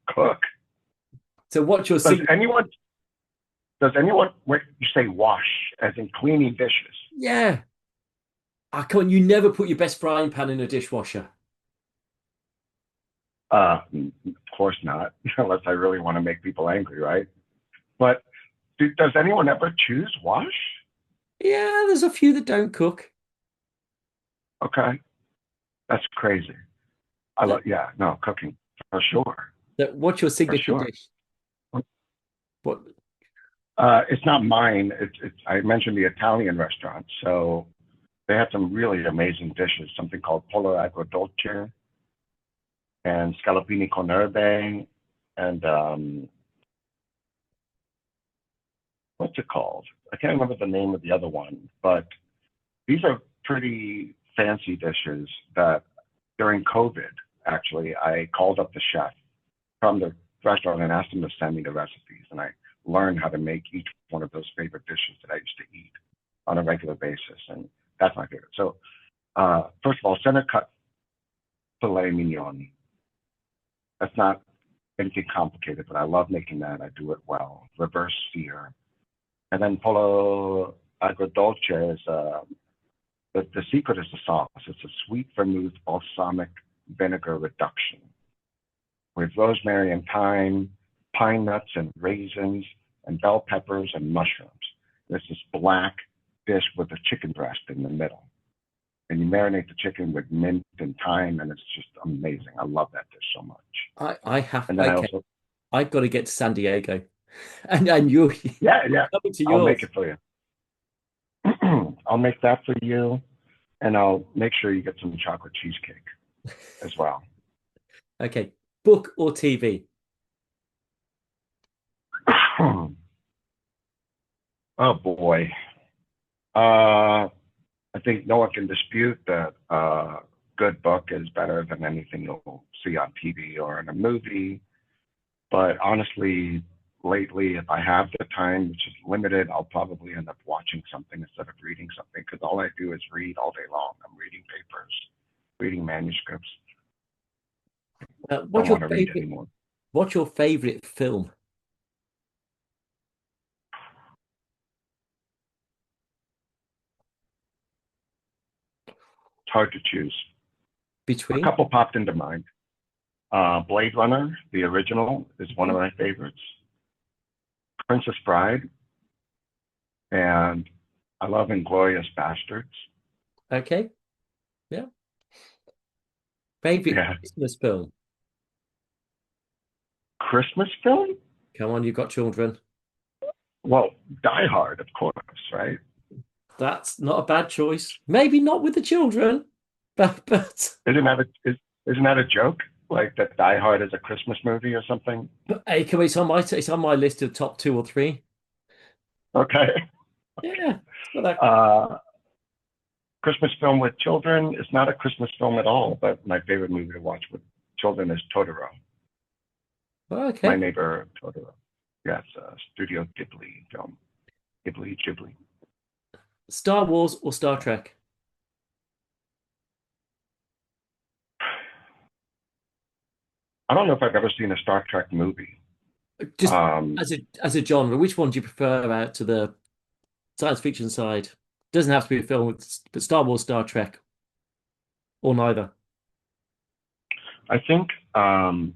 Cook. So what's your secret? Does anyone, when you say wash, as in cleaning dishes? Yeah. I can't. You never put your best frying pan in a dishwasher. Of course not, unless I really want to make people angry, right? But does anyone ever choose wash? Yeah, there's a few that don't cook. Okay, that's crazy. Yeah, no, cooking for sure, What's your for signature sure. dish? What? It's not mine. I mentioned the Italian restaurant, so they have some really amazing dishes. Something called pollo agrodolce and scallopini con herbe, and what's it called? I can't remember the name of the other one, but these are pretty fancy dishes that during COVID, actually, I called up the chef from the restaurant and asked him to send me the recipes. And I learned how to make each one of those favorite dishes that I used to eat on a regular basis. And that's my favorite. So, first of all, center cut filet mignon. That's not anything complicated, but I love making that. I do it well. Reverse sear. And then pollo agrodolce is the secret is the sauce. It's a sweet vermouth balsamic vinegar reduction with rosemary and thyme, pine nuts and raisins and bell peppers and mushrooms. There's this black dish with a chicken breast in the middle. And you marinate the chicken with mint and thyme, and it's just amazing. I love that dish so much. I have. And then Okay, I've got to get to San Diego, and you. Yeah, Coming to I'll yours. make it for you. I'll make that for you, and I'll make sure you get some chocolate cheesecake as well. Okay, book or TV? Oh boy. I think no one can dispute that a good book is better than anything you'll see on TV or in a movie. But honestly, lately, if I have the time, which is limited, I'll probably end up watching something instead of reading something, because all I do is read all day long. I'm reading papers, reading manuscripts. What's Don't your want to read favorite? anymore. What's your favorite film? It's hard to choose. A Between? couple popped into mind. Blade Runner, the original, is one of my favorites. Princess Bride, and I love Inglorious Bastards. Okay, yeah. Favorite Yeah. Christmas film? Christmas film? Come on, you've got children. Well, Die Hard, of course, right? That's not a bad choice. Maybe not with the children, but Isn't that a joke? Like that Die Hard is a Christmas movie or something? hey, it's on my list of top 2 or 3. Okay. Yeah, it's got that. Christmas film with children is not a Christmas film at all, but my favorite movie to watch with children is Totoro. Okay. My Neighbor Totoro. Yes, Studio Ghibli film. Ghibli. Star Wars or Star Trek? I don't know if I've ever seen a Star Trek movie. Just as a genre, which one do you prefer out to the science fiction side? Doesn't have to be a film, but Star Wars, Star Trek, or neither. I think some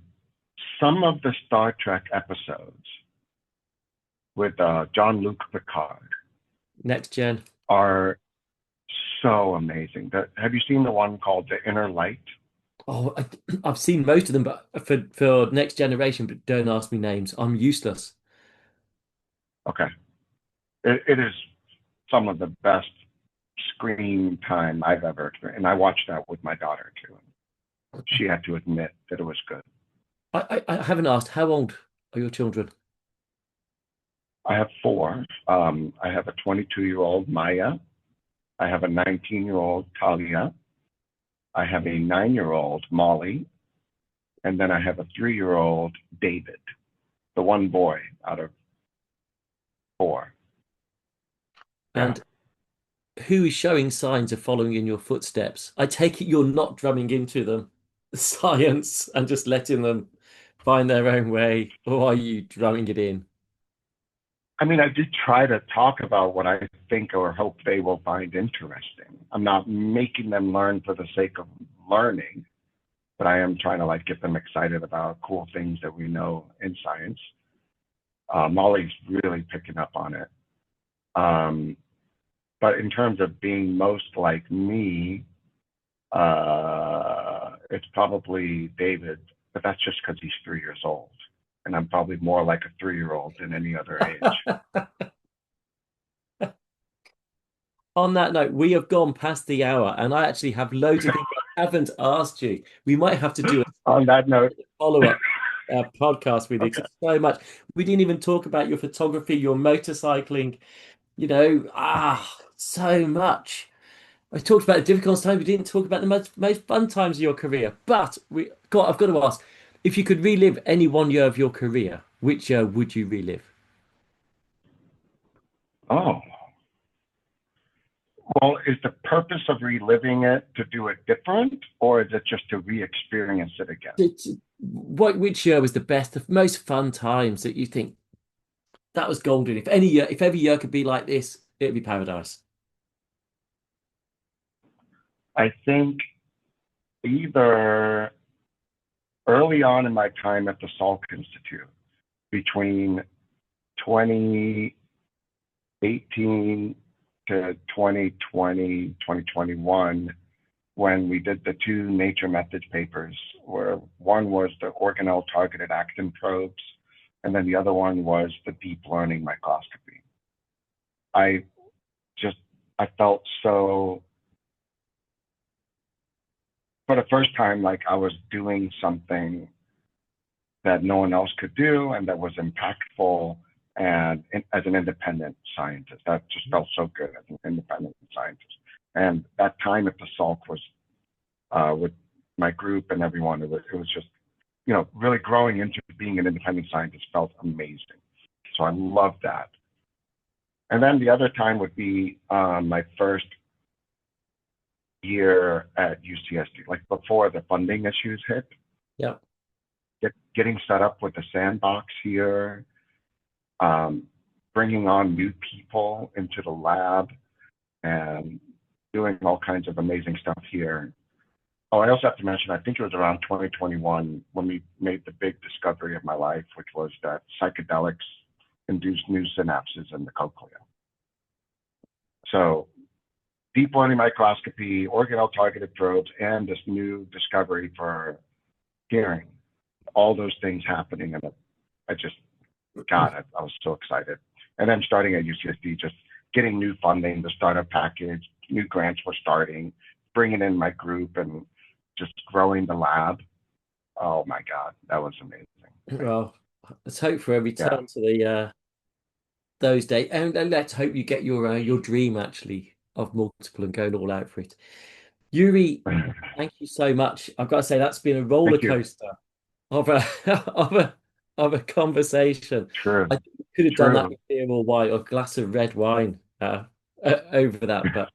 of the Star Trek episodes with Jean-Luc Picard Next Gen. are so amazing. Have you seen the one called The Inner Light? Oh, I've seen most of them, but for Next Generation, but don't ask me names. I'm useless. Okay. It is some of the best screen time I've ever experienced. And I watched that with my daughter too. She had to admit that it was good. I haven't asked, how old are your children? I have 4. I have a 22-year-old Maya. I have a 19-year-old Talia. I have a 9-year-old Molly. And then I have a 3-year-old David, the one boy out of 4. And who is showing signs of following in your footsteps? I take it you're not drumming into them science and just letting them find their own way, or are you drumming it in? I mean, I did try to talk about what I think or hope they will find interesting. I'm not making them learn for the sake of learning, but I am trying to get them excited about cool things that we know in science. Molly's really picking up on it. But in terms of being most like me, it's probably David, but that's just because he's 3 years old. And I'm probably more like a 3-year-old than any other age. On that note, we have gone past the hour, and I actually have loads of things I haven't asked you. We might have to do On that note, follow-up podcast with you. Okay. So much. We didn't even talk about your photography, your motorcycling, so much. I talked about the difficult times. We didn't talk about the most fun times of your career. But I've got to ask, if you could relive any one year of your career, which year would you relive? Oh. Well, is the purpose of reliving it to do it different, or is it just to re-experience it again? Which year was the best, the most fun times that you think that was golden? If every year could be like this, it'd be paradise. I think either early on in my time at the Salk Institute, between 2018 to 2020, 2021, when we did the two Nature Methods papers, where one was the organelle targeted actin probes, and then the other one was the deep learning microscopy. I felt so, for the first time, like I was doing something that no one else could do and that was impactful, and as an independent scientist. That just felt so good as an independent scientist. And that time at the Salk was with my group and everyone, it was just, really growing into being an independent scientist felt amazing. So I loved that. And then the other time would be my first year at UCSD, like before the funding issues hit. Yeah. Getting set up with the sandbox here, bringing on new people into the lab, and doing all kinds of amazing stuff here. Oh, I also have to mention, I think it was around 2021 when we made the big discovery of my life, which was that psychedelics induce new synapses in the cochlea. So deep learning microscopy, organelle targeted probes, and this new discovery for hearing, all those things happening. And I was so excited. And then starting at UCSD, just getting new funding, the startup package, new grants were starting, bringing in my group and just growing the lab. Oh my God, that was amazing. Well, let's hope for a return to the those days, and let's hope you get your dream actually of multiple and going all out for it. Uri, thank you so much. I've got to say that's been a roller coaster of a of a conversation. True. I could have done that with beer or wine or a glass of red wine over that. But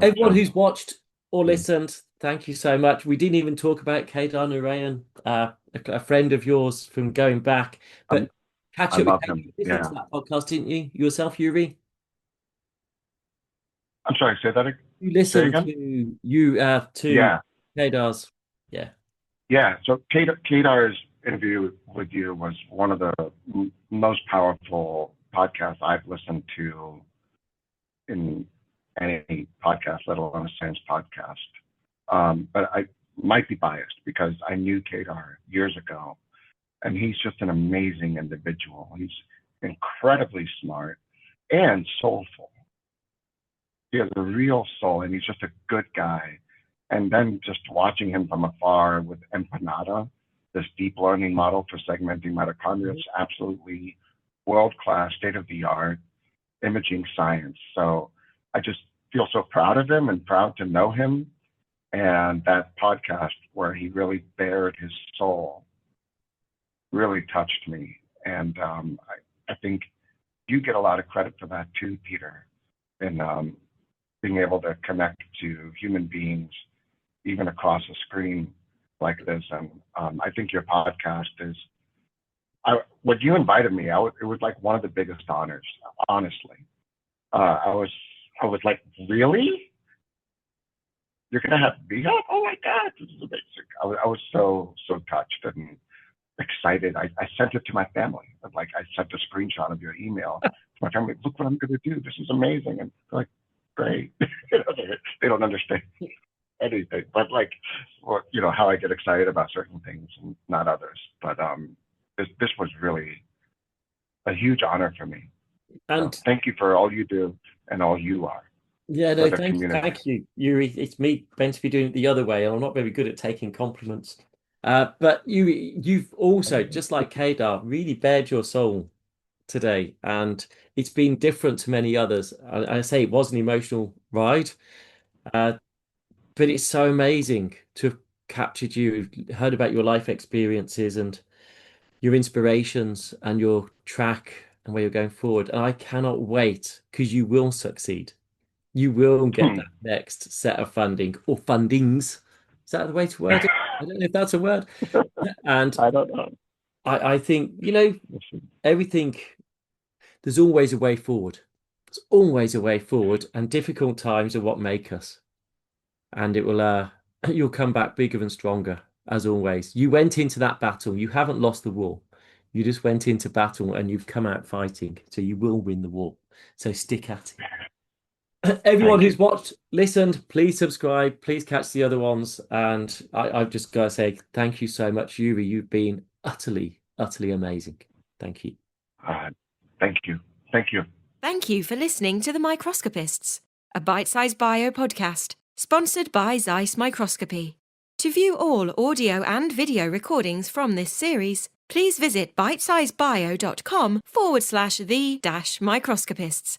everyone who's watched or listened, thank you so much. We didn't even talk about Kedar Narayan, a friend of yours from going back. But catch up with him. You listened to that podcast, didn't you? Yourself, Uri? I'm sorry, say that again. You listened to Kedar's. Yeah. So Kedar's interview with you was one of the most powerful podcasts I've listened to in any podcast, let alone a science podcast. But I might be biased because I knew Kedar years ago, and he's just an amazing individual. He's incredibly smart and soulful. He has a real soul, and he's just a good guy. And then just watching him from afar with Empanada, this deep learning model for segmenting mitochondria, it's absolutely world-class, state-of-the-art imaging science. So I just feel so proud of him and proud to know him. And that podcast where he really bared his soul really touched me. And I think you get a lot of credit for that too, Peter, in being able to connect to human beings even across a screen like this. And I think your podcast is, when you invited me, it was like one of the biggest honors, honestly. I was like, really? You're gonna have me up? Oh my God, this is amazing. I was so touched and excited. I sent it to my family. Like, I sent a screenshot of your email to my family. Look what I'm gonna do. This is amazing. And they're like, great. They don't understand anything, but like, how I get excited about certain things and not others. But this was really a huge honor for me. And so thank you for all you do and all you are. Yeah, no, thank you, Uri. It's me meant to be doing it the other way, and I'm not very good at taking compliments. But you've also, just like Kedar, really bared your soul today, and it's been different to many others. I say it was an emotional ride, but it's so amazing to have captured you, heard about your life experiences and your inspirations and your track and where you're going forward. And I cannot wait, because you will succeed. You will get that next set of funding or fundings. Is that the way to word it? I don't know if that's a word. And I don't know. I think, everything, there's always a way forward. There's always a way forward, and difficult times are what make us. And it will, you'll come back bigger and stronger, as always. You went into that battle. You haven't lost the war. You just went into battle and you've come out fighting. So you will win the war. So stick at it. Everyone Thank who's you. watched, listened, please subscribe. Please catch the other ones. And I've just got to say thank you so much, Yuri. You've been utterly, utterly amazing. Thank you. Thank you. Thank you. Thank you for listening to The Microscopists, a bite-sized bio podcast sponsored by Zeiss Microscopy. To view all audio and video recordings from this series, please visit bitesizebio.com/the-microscopists.